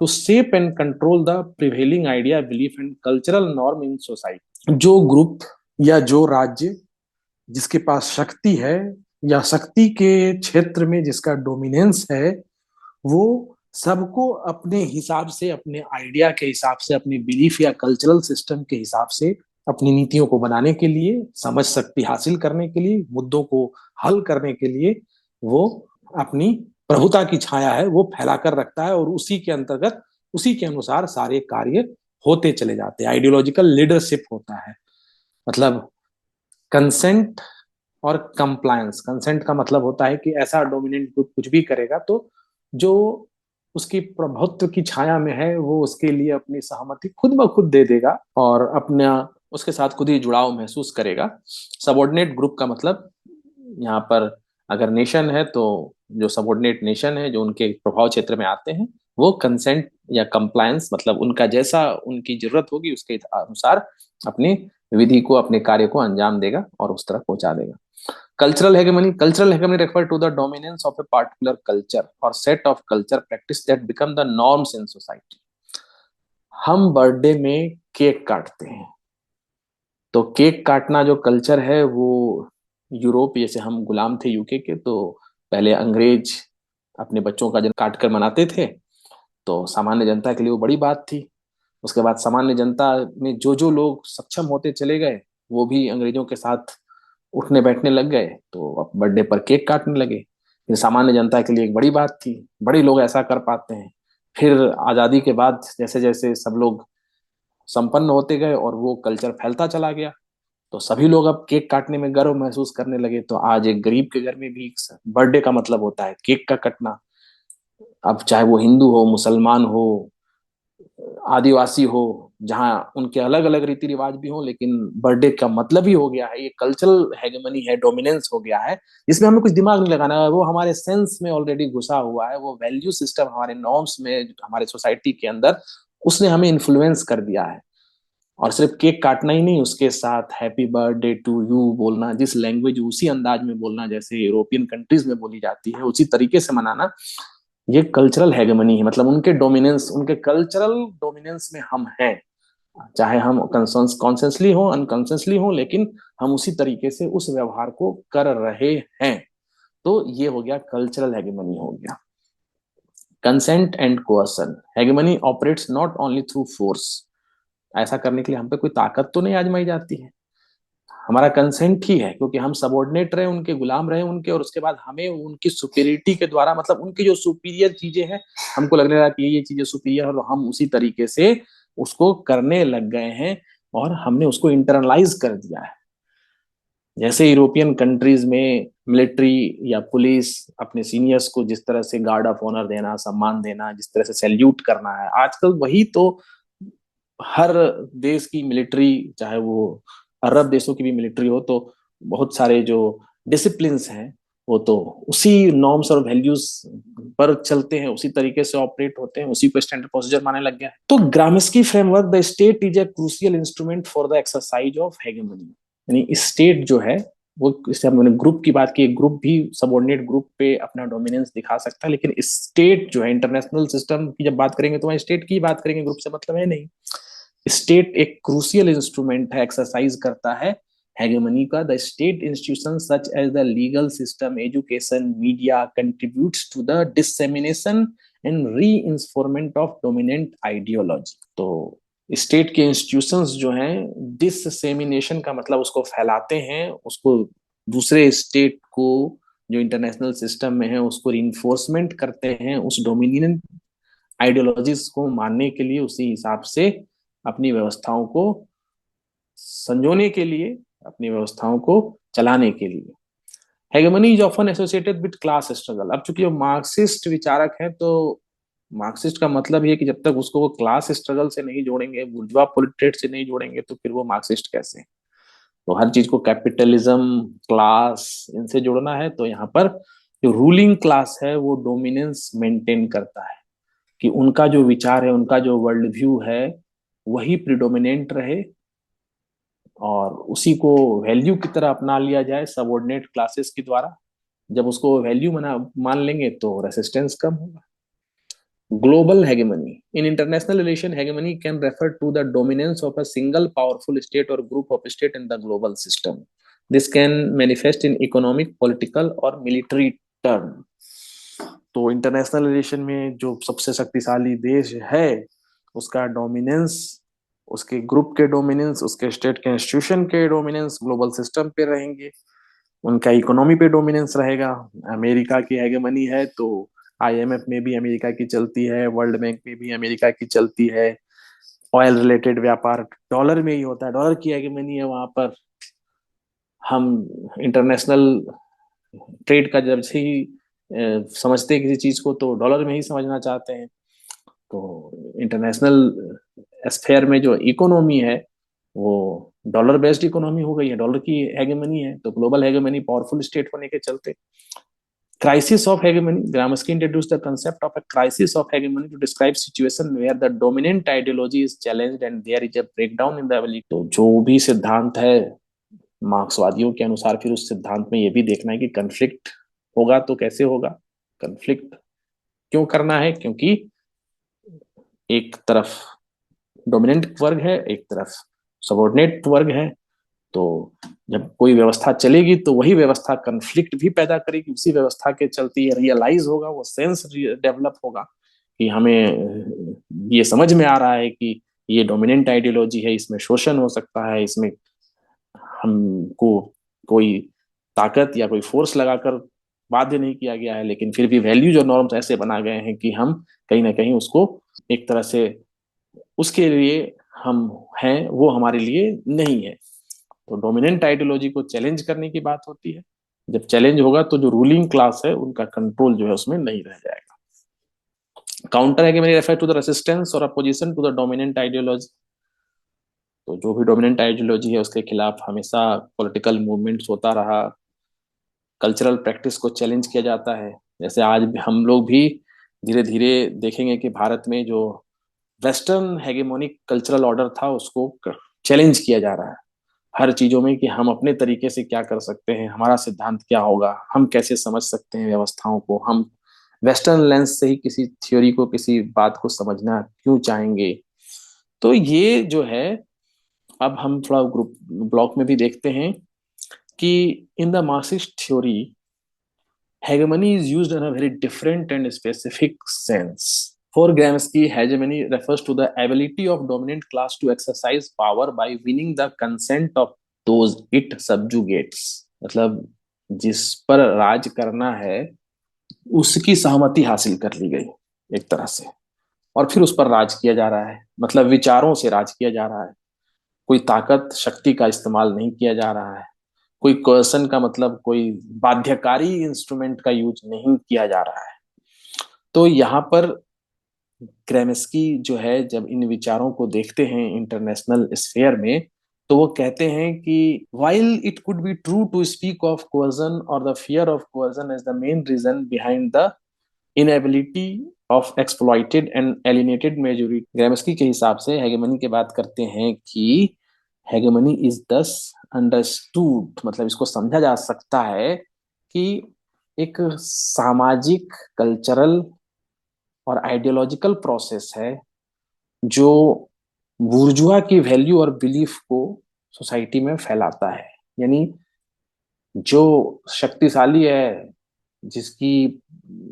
to shape and control the prevailing idea, belief and cultural norm in society। जो ग्रुप या जो राज्य जिसके पास शक्ति है या शक्ति के क्षेत्र में जिसका डोमिनेंस है, वो सबको अपने हिसाब से, अपने आइडिया के हिसाब से, अपनी बिलीफ या कल्चरल सिस्टम के हिसाब से अपनी नीतियों को बनाने के लिए, समझ शक्ति हासिल करने के लिए, मुद्दों को हल करने के लिए वो अपनी प्रभुता की छाया है वो फैलाकर रखता है और उसी के अंतर्गत, उसी के अनुसार सारे कार्य होते चले जाते हैं। आइडियोलॉजिकल लीडरशिप होता है। मतलब कंसेंट और कंप्लायंस। कंसेंट का मतलब होता है कि ऐसा डोमिनेंट ग्रुप कुछ भी करेगा तो जो उसकी प्रभुत्व की छाया में है वो उसके लिए अपनी सहमति खुद ब खुद दे देगा और अपना उसके साथ खुद ही जुड़ाव महसूस करेगा। सबऑर्डिनेट ग्रुप का मतलब यहाँ पर अगर नेशन है तो जो सबऑर्डिनेट नेशन है, जो उनके प्रभाव क्षेत्र में आते हैं, वो कंसेंट या कंप्लायंस मतलब उनका जैसा उनकी जरूरत होगी उसके अनुसार अपनी विधि को, अपने कार्य को अंजाम देगा और उस तरह पहुंचा देगा। Cultural hegemony, cultural hegemony refer to the dominance of a particular culture और set of culture practice that become the norms in society. हम बर्थडे में केक काटते हैं, तो केक काटना जो कल्चर है वो यूरोप, जैसे हम गुलाम थे यूके के, तो पहले अंग्रेज अपने बच्चों का जन्म काट कर मनाते थे, तो सामान्य जनता के लिए वो बड़ी बात थी। उसके बाद सामान्य जनता में जो जो लोग सक्षम होते चले गए वो भी अंग्रेजों के साथ उठने बैठने लग गए, तो अब बर्थडे पर केक काटने लगे। फिर सामान्य जनता के लिए एक बड़ी बात थी, बड़े लोग ऐसा कर पाते हैं। फिर आजादी के बाद जैसे जैसे सब लोग संपन्न होते गए और वो कल्चर फैलता चला गया, तो सभी लोग अब केक काटने में गर्व महसूस करने लगे। तो आज एक गरीब के घर में भी बर्थडे का मतलब होता है केक का कटना। अब चाहे वो हिंदू हो, मुसलमान हो, आदिवासी हो, जहाँ उनके अलग अलग रीति रिवाज भी हो, लेकिन बर्थडे का मतलब ही हो गया है, ये कल्चरल हेगेमनी है, डोमिनेंस हो गया है, जिसमें हमें कुछ दिमाग नहीं लगाना है। वो हमारे सेंस में ऑलरेडी घुसा हुआ है, वो वैल्यू सिस्टम हमारे नॉर्म्स में, हमारे सोसाइटी के अंदर उसने हमें इन्फ्लुएंस कर दिया है। और सिर्फ केक काटना ही नहीं, उसके साथ हैप्पी बर्थडे टू यू बोलना, जिस लैंग्वेज उसी अंदाज में बोलना जैसे यूरोपियन कंट्रीज में बोली जाती है, उसी तरीके से मनाना, ये कल्चरल हेगेमनी है। मतलब उनके डोमिनेंस, उनके कल्चरल डोमिनेंस में हम हैं, चाहे हम कॉन्शियसली हो, अनकॉन्शियसली हो, लेकिन हम उसी तरीके से उस व्यवहार को कर रहे हैं। तो ये हो गया कल्चरल हेगेमनी हो गया। Consent and coercion, hegemony operates not only through force. ऐसा करने के लिए हम पे कोई ताकत तो नहीं आजमाई जाती है, हमारा कंसेंट ही है, क्योंकि हम सबॉर्डिनेट रहे उनके, गुलाम रहे उनके, और उसके बाद हमें उनकी सुपीरियरिटी के द्वारा, मतलब उनकी जो सुपीरियर चीजें हैं, हमको लगने लगा कि ये चीजें सुपीरियर है, और हम उसी तरीके से उसको करने लग गए हैं और हमने उसको इंटरनलाइज कर दिया है। जैसे यूरोपियन कंट्रीज में मिलिट्री या पुलिस अपने सीनियर्स को जिस तरह से गार्ड ऑफ ऑनर देना, सम्मान देना, जिस तरह से सैल्यूट करना है, आजकल वही तो हर देश की मिलिट्री, चाहे वो अरब देशों की भी मिलिट्री हो, तो बहुत सारे जो डिसिप्लिन्स हैं वो तो उसी नॉर्म्स और वैल्यूज पर चलते हैं, उसी तरीके से ऑपरेट होते हैं, उसी को स्टैंडर्ड प्रोसीजर माने लग गया है। तो Gramsci framework, the state is a crucial instrument for the exercise of hegemony. यानी स्टेट जो है वो, जैसे हमने ग्रुप की बात की, ग्रुप भी सबऑर्डिनेट ग्रुप पे अपना डोमिनेंस दिखा सकता है, लेकिन स्टेट जो है, इंटरनेशनल सिस्टम की जब बात करेंगे तो वहां स्टेट की बात करेंगे, ग्रुप से मतलब है नहीं। स्टेट एक क्रूशियल इंस्ट्रूमेंट है, एक्सरसाइज करता है हेगेमनी का। The state institution such as the legal system, education, media contributes to the dissemination and reinforcement of dominant ideology. तो स्टेट के इंस्टीट्यूशंस जो हैं, डिसेमिनेशन का मतलब उसको फैलाते हैं, उसको दूसरे स्टेट को जो इंटरनेशनल सिस्टम में है उसको रीइंफोर्समेंट करते हैं, उस डोमिनियन आइडियोलॉजीज को मानने के लिए, उसी हिसाब से अपनी व्यवस्थाओं को संजोने के लिए, अपनी व्यवस्थाओं को चलाने के लिए। Hegemony is often associated with class struggle. अब चूंकि वो मार्क्सिस्ट विचारक है, तो मार्क्सिस्ट का मतलब ये कि जब तक उसको वो क्लास स्ट्रगल से नहीं जोड़ेंगे, बुर्जुआ प्रोलेटारिएट से नहीं जोड़ेंगे, तो फिर वो मार्क्सिस्ट कैसे। तो हर चीज को कैपिटलिज्म, क्लास, इनसे जोड़ना है। तो यहाँ पर जो रूलिंग क्लास है वो डोमिनेंस मेंटेन करता है, कि उनका जो विचार है, उनका जो वर्ल्ड व्यू है, वही प्रिडोमिनेंट रहे, और उसी को वैल्यू की तरह अपना लिया जाए सबऑर्डिनेट क्लासेस के द्वारा। जब उसको वैल्यू मान लेंगे तो रेसिस्टेंस कम होगा। Global hegemony, in international relation hegemony can refer to the dominance of a single powerful state और group of state in the global system. This can manifest in economic, political और military term. तो international relation में जो सबसे शक्तिशाली देश है, उसका डोमिनेंस, उसके ग्रुप के डोमिनेंस, उसके स्टेट के इंस्टीट्यूशन के डोमिनेंस ग्लोबल सिस्टम पे रहेंगे, उनका इकोनॉमी पे डोमिनेंस रहेगा। अमेरिका की हेगेमनी है तो आईएमएफ में भी अमेरिका की चलती है, वर्ल्ड बैंक में भी अमेरिका की चलती है। ऑयल रिलेटेड व्यापार डॉलर में ही होता है, डॉलर की हेगेमनी है वहां पर। हम इंटरनेशनल ट्रेड का जब से ही समझते हैं किसी चीज को, तो डॉलर में ही समझना चाहते हैं। तो इंटरनेशनल स्फेयर में जो इकोनॉमी है वो डॉलर बेस्ड इकोनॉमी हो गई है, डॉलर की हेगेमनी है, तो ग्लोबल हेगेमनी पावरफुल स्टेट होने के चलते। Crisis of hegemony, Gramsci introduced the concept of a crisis of hegemony to describe situation where the dominant ideology is challenged and there is a breakdown in the ability। तो जो भी सिद्धांत है मार्क्सवादियों के अनुसार, फिर उस सिद्धांत में ये भी देखना है कि कन्फ्लिक्ट होगा तो कैसे होगा। कन्फ्लिक्ट क्यों करना है, क्योंकि एक तरफ डोमिनेंट वर्ग है, एक तरफ सबॉर्डिनेट वर्ग है। तो जब कोई व्यवस्था चलेगी तो वही व्यवस्था कन्फ्लिक्ट भी पैदा करेगी, उसी व्यवस्था के चलते ये रियलाइज होगा, वो सेंस डेवलप होगा कि हमें ये समझ में आ रहा है कि ये डोमिनेंट आइडियोलॉजी है, इसमें शोषण हो सकता है, इसमें हमको कोई ताकत या कोई फोर्स लगाकर बाध्य नहीं किया गया है, लेकिन फिर भी वैल्यूज और नॉर्म्स ऐसे बना गए हैं कि हम कहीं ना कहीं उसको एक तरह से, उसके लिए हम हैं, वो हमारे लिए नहीं है। तो डोमिनेंट आइडियोलॉजी को चैलेंज करने की बात होती है। जब चैलेंज होगा तो जो रूलिंग क्लास है उनका कंट्रोल जो है उसमें नहीं रह जाएगा। काउंटर है कि मेरी रेफर टू द रेसिस्टेंस और opposition to the dominant ideology. तो जो भी डोमिनेंट आइडियोलॉजी है उसके खिलाफ हमेशा पॉलिटिकल मूवमेंट्स होता रहा, कल्चरल प्रैक्टिस को चैलेंज किया जाता है। जैसे आज भी हम लोग भी धीरे धीरे देखेंगे कि भारत में जो वेस्टर्न हेगेमोनिक कल्चरल ऑर्डर था उसको चैलेंज किया जा रहा है हर चीजों में, कि हम अपने तरीके से क्या कर सकते हैं, हमारा सिद्धांत क्या होगा, हम कैसे समझ सकते हैं व्यवस्थाओं को, हम वेस्टर्न लेंस से ही किसी थ्योरी को, किसी बात को समझना क्यों चाहेंगे। तो ये जो है, अब हम थोड़ा ग्रुप ब्लॉक में भी देखते हैं कि in the Marxist theory Hegemony is used in a very different and specific sense. For Gramsci, hegemony refers to the ability of dominant class to exercise power by winning the consent of those it subjugates. मतलब जिस पर राज करना है उसकी सहमति हासिल कर ली गई एक तरह से, और फिर उस पर राज किया जा रहा है, मतलब विचारों से राज किया जा रहा है। कोई ताकत शक्ति का इस्तेमाल नहीं किया जा रहा है, कोई कोर्सन का मतलब कोई बाध्यकारी इंस्ट्रूमेंट का यूज नहीं किया जा रहा है। तो यहाँ पर क्रेमस्की जो है जब इन विचारों को देखते हैं इंटरनेशनल स्फेयर में, तो वो कहते हैं कि while it could be true to speak of coercion or the fear of coercion as the main reason behind the inability of exploited and alienated majority, Gramsci के हिसाब से हेगेमनी की बात करते हैं कि हेगेमनी इज दस अंडरस्टूड, मतलब इसको समझा जा सकता है कि एक सामाजिक, कल्चरल और आइडियोलॉजिकल प्रोसेस है जो बुर्जुआ की वैल्यू और बिलीफ को सोसाइटी में फैलाता है। यानी जो शक्तिशाली है, जिसकी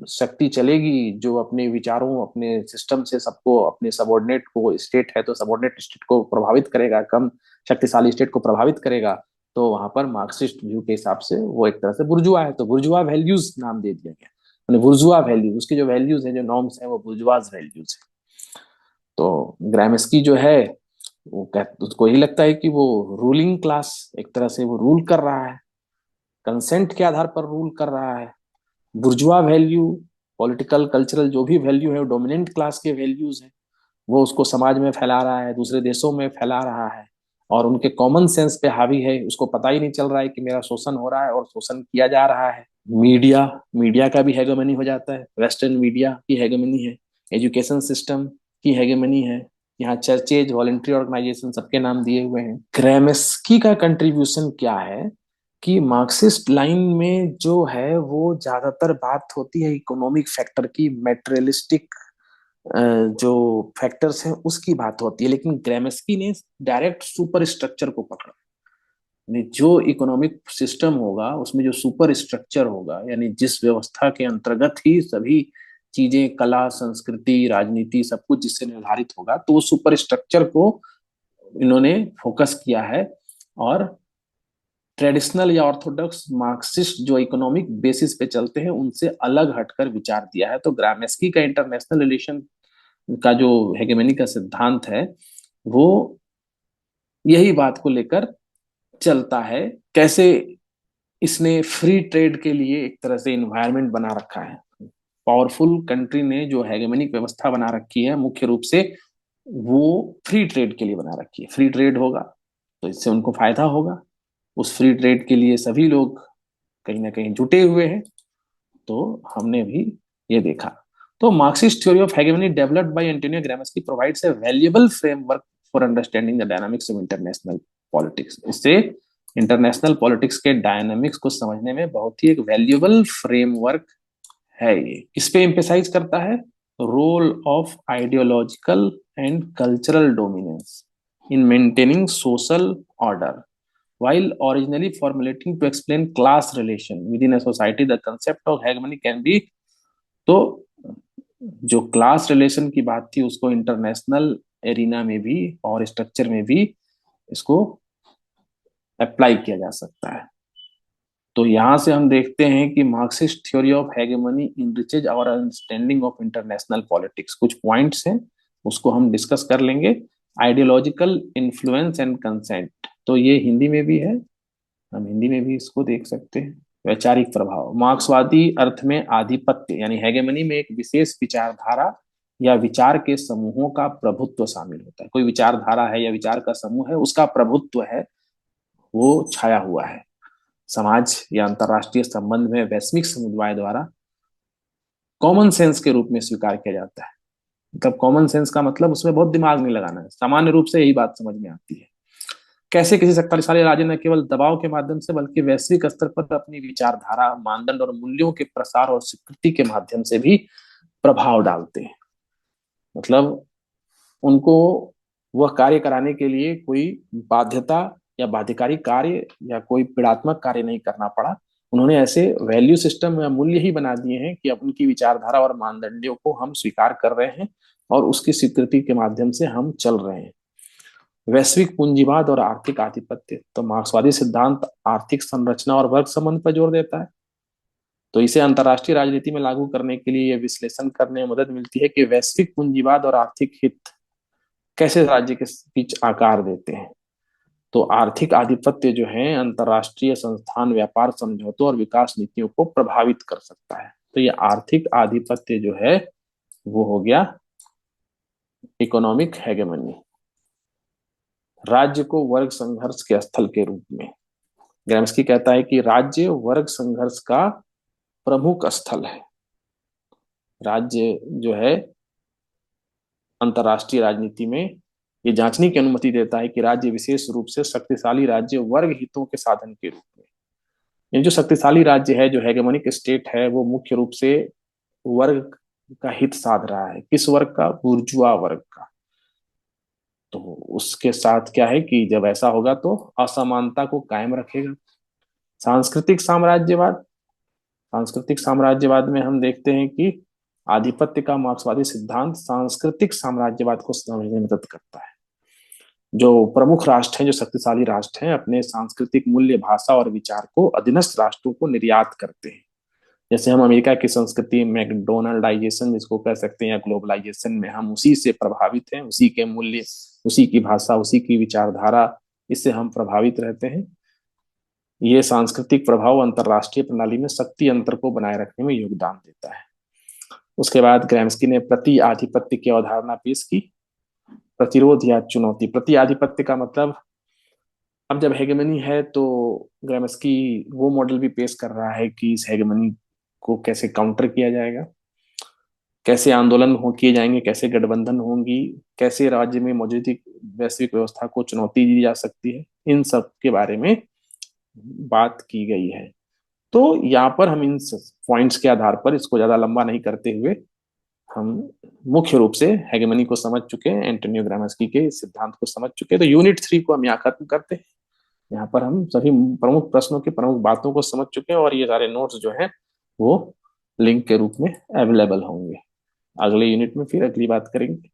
शक्ति चलेगी, जो अपने विचारों, अपने सिस्टम से सबको, अपने सबॉर्डिनेट को, स्टेट है तो सबॉर्डिनेट स्टेट को प्रभावित करेगा, कम शक्तिशाली स्टेट को प्रभावित करेगा, तो वहां पर मार्क्सिस्ट व्यू के हिसाब से वो एक तरह से बुर्जुआ है। तो बुर्जुआ वैल्यूज नाम दे दिया गया, बुर्जुआ वैल्यूज, उसकी जो वैल्यूज है, जो नॉर्म्स है, वो बुर्जुआज वैल्यूज है। तो ग्रामस्की जो है वो उसको यही लगता है कि वो रूलिंग क्लास एक तरह से वो रूल कर रहा है, कंसेंट के आधार पर रूल कर रहा है। बुर्जुआ वैल्यू, पॉलिटिकल कल्चरल जो भी वैल्यू है वो डोमिनेंट क्लास के वैल्यूज है, वो उसको समाज में फैला रहा है, दूसरे देशों में फैला रहा है, और उनके कॉमन सेंस पे हावी है। उसको पता ही नहीं चल रहा है कि मेरा शोषण हो रहा है और शोषण किया जा रहा है। मीडिया, मीडिया का भी हेगेमनी हो जाता है, वेस्टर्न मीडिया की हेगेमनी है। एजुकेशन सिस्टम की हेगेमनी है, यहाँ चर्चेज, वॉलंटरी ऑर्गेनाइजेशन सबके नाम दिए हुए हैं। ग्रामस्की का कंट्रीब्यूशन क्या है कि मार्क्सिस्ट लाइन में जो है वो ज्यादातर बात होती है इकोनॉमिक फैक्टर की, मेटेरियलिस्टिक जो फैक्टर्स हैं उसकी बात होती है, लेकिन ग्रामस्की ने डायरेक्ट सुपर स्ट्रक्चर को पकड़ा। यानी जो इकोनॉमिक सिस्टम होगा उसमें जो सुपर स्ट्रक्चर होगा, यानी जिस व्यवस्था के अंतर्गत ही सभी चीजें, कला, संस्कृति, राजनीति, सब कुछ जिससे निर्धारित होगा, तो उस सुपर स्ट्रक्चर को इन्होंने फोकस किया है। और ट्रेडिशनल या ऑर्थोडॉक्स मार्क्सिस्ट जो इकोनॉमिक बेसिस पे चलते हैं उनसे अलग हटकर विचार दिया है। तो ग्रामस्की का इंटरनेशनल रिलेशन का जो हेगेमनी का सिद्धांत है वो यही बात को लेकर चलता है। कैसे इसने फ्री ट्रेड के लिए एक तरह से इन्वायरमेंट बना रखा है। पावरफुल कंट्री ने जो हेगेमनिक व्यवस्था बना रखी है मुख्य रूप से वो फ्री ट्रेड के लिए बना रखी है। फ्री ट्रेड होगा तो इससे उनको फायदा होगा, उस फ्री ट्रेड के लिए सभी लोग कहीं ना कहीं जुटे हुए हैं। तो हमने भी ये देखा। तो Marxist theory of hegemony developed by Antonio Gramsci provides a valuable framework for understanding the dynamics of international politics. इससे इंटरनेशनल पॉलिटिक्स के डायनामिक्स को समझने में बहुत ही एक वैल्यूएबल फ्रेमवर्क है। ये इस पे एम्फेसाइज करता है role of ideological and cultural dominance in maintaining social order while originally formulating to explain class relation within a society, the concept of hegemony can be, तो जो क्लास रिलेशन की बात थी उसको इंटरनेशनल एरिना में भी और स्ट्रक्चर में भी इसको अप्लाई किया जा सकता है। तो यहां से हम देखते हैं कि Marxist theory of hegemony enriches our understanding of international politics. कुछ पॉइंट्स हैं उसको हम डिस्कस कर लेंगे। आइडियोलॉजिकल इन्फ्लुएंस एंड कंसेंट, तो ये हिंदी में भी है, हम हिंदी में भी इसको देख सकते हैं। वैचारिक प्रभाव, मार्क्सवादी अर्थ में आधिपत्य, यानी हेगेमनी में एक विशेष विचारधारा या विचार के समूहों का प्रभुत्व शामिल होता है। कोई विचारधारा है या विचार का समूह है, उसका प्रभुत्व है, वो छाया हुआ है समाज या अंतरराष्ट्रीय संबंध में वैश्विक समुदाय द्वारा कॉमन सेंस के रूप में स्वीकार किया जाता है। मतलब कॉमन सेंस का मतलब उसमें बहुत दिमाग नहीं लगाना है, सामान्य रूप से यही बात समझ में आती है। कैसे किसी शक्तिशाली राज्य न केवल दबाव के माध्यम से बल्कि वैश्विक स्तर पर अपनी विचारधारा, मानदंड और मूल्यों के प्रसार और स्वीकृति के माध्यम से भी प्रभाव डालते हैं। मतलब उनको वह कार्य कराने के लिए कोई बाध्यता या बाध्यकारी कार्य या कोई पीड़ात्मक कार्य नहीं करना पड़ा, उन्होंने ऐसे वैल्यू सिस्टम या मूल्य ही बना दिए हैं कि अब उनकी विचारधारा और मानदंडों को हम स्वीकार कर रहे हैं और उसकी स्वीकृति के माध्यम से हम चल रहे हैं। वैश्विक पूंजीवाद और आर्थिक आधिपत्य, तो मार्क्सवादी सिद्धांत आर्थिक संरचना और वर्ग संबंध पर जोर देता है। तो इसे अंतर्राष्ट्रीय राजनीति में लागू करने के लिए यह विश्लेषण करने में मदद मिलती है कि वैश्विक पूंजीवाद और आर्थिक हित कैसे राज्य के बीच आकार देते हैं। तो आर्थिक आधिपत्य जो है अंतर्राष्ट्रीय संस्थान, व्यापार समझौतों और विकास नीतियों को प्रभावित कर सकता है। तो ये आर्थिक आधिपत्य जो है वो हो गया इकोनॉमिक हेगेमनी। राज्य को वर्ग संघर्ष के स्थल के रूप में, ग्राम्स्की कहता है कि राज्य वर्ग संघर्ष का प्रमुख स्थल है। राज्य जो है अंतर्राष्ट्रीय राजनीति में ये जांचने की अनुमति देता है कि राज्य विशेष रूप से शक्तिशाली राज्य वर्ग हितों के साधन के रूप में, ये जो शक्तिशाली राज्य है, जो हेगेमोनिक स्टेट है, वो मुख्य रूप से वर्ग का हित साध रहा है। किस वर्ग का? बुर्जुआ वर्ग का। तो उसके साथ क्या है कि जब ऐसा होगा तो असमानता को कायम रखेगा। सांस्कृतिक साम्राज्यवाद, सांस्कृतिक साम्राज्यवाद में हम देखते हैं कि आधिपत्य का मार्क्सवादी सिद्धांत सांस्कृतिक साम्राज्यवाद को समझने में मदद करता है। जो प्रमुख राष्ट्र हैं, जो शक्तिशाली राष्ट्र हैं, अपने सांस्कृतिक मूल्य, भाषा और विचार को अधीनस्थ राष्ट्रों को निर्यात करते हैं। जैसे हम अमेरिका की संस्कृति, मैकडोनल्डाइजेशन जिसको कह सकते हैं, या ग्लोबलाइजेशन में हम उसी से प्रभावित हैं, उसी के मूल्य, उसी की भाषा, उसी की विचारधारा, इससे हम प्रभावित रहते हैं। ये सांस्कृतिक प्रभाव अंतरराष्ट्रीय प्रणाली में शक्ति अंतर को बनाए रखने में योगदान देता है। उसके बाद ग्राम्स्की ने प्रति आधिपत्य की अवधारणा पेश की। प्रतिरोध या चुनौती, प्रति आधिपत्य का मतलब, अब जब हेगेमनी है तो ग्राम्स्की वो मॉडल भी पेश कर रहा है कि इस हेगेमनी को कैसे काउंटर किया जाएगा, कैसे आंदोलन हो किए जाएंगे, कैसे गठबंधन होंगी, कैसे राज्य में मौजूद वैश्विक व्यवस्था को चुनौती दी जा सकती है, इन सब के बारे में बात की गई है। तो यहाँ पर हम इन पॉइंट्स के आधार पर, इसको ज्यादा लंबा नहीं करते हुए, हम मुख्य रूप से हेगेमनी को समझ चुके हैं, एंटोनियो ग्राम्स्की के सिद्धांत को समझ चुके हैं। तो यूनिट 3 को हम यहाँ खत्म करते हैं। यहाँ पर हम सभी प्रमुख प्रश्नों की प्रमुख बातों को समझ चुके हैं और ये सारे नोट्स जो हैं वो लिंक के रूप में अवेलेबल होंगे। अगले यूनिट में फिर अगली बात करेंगे।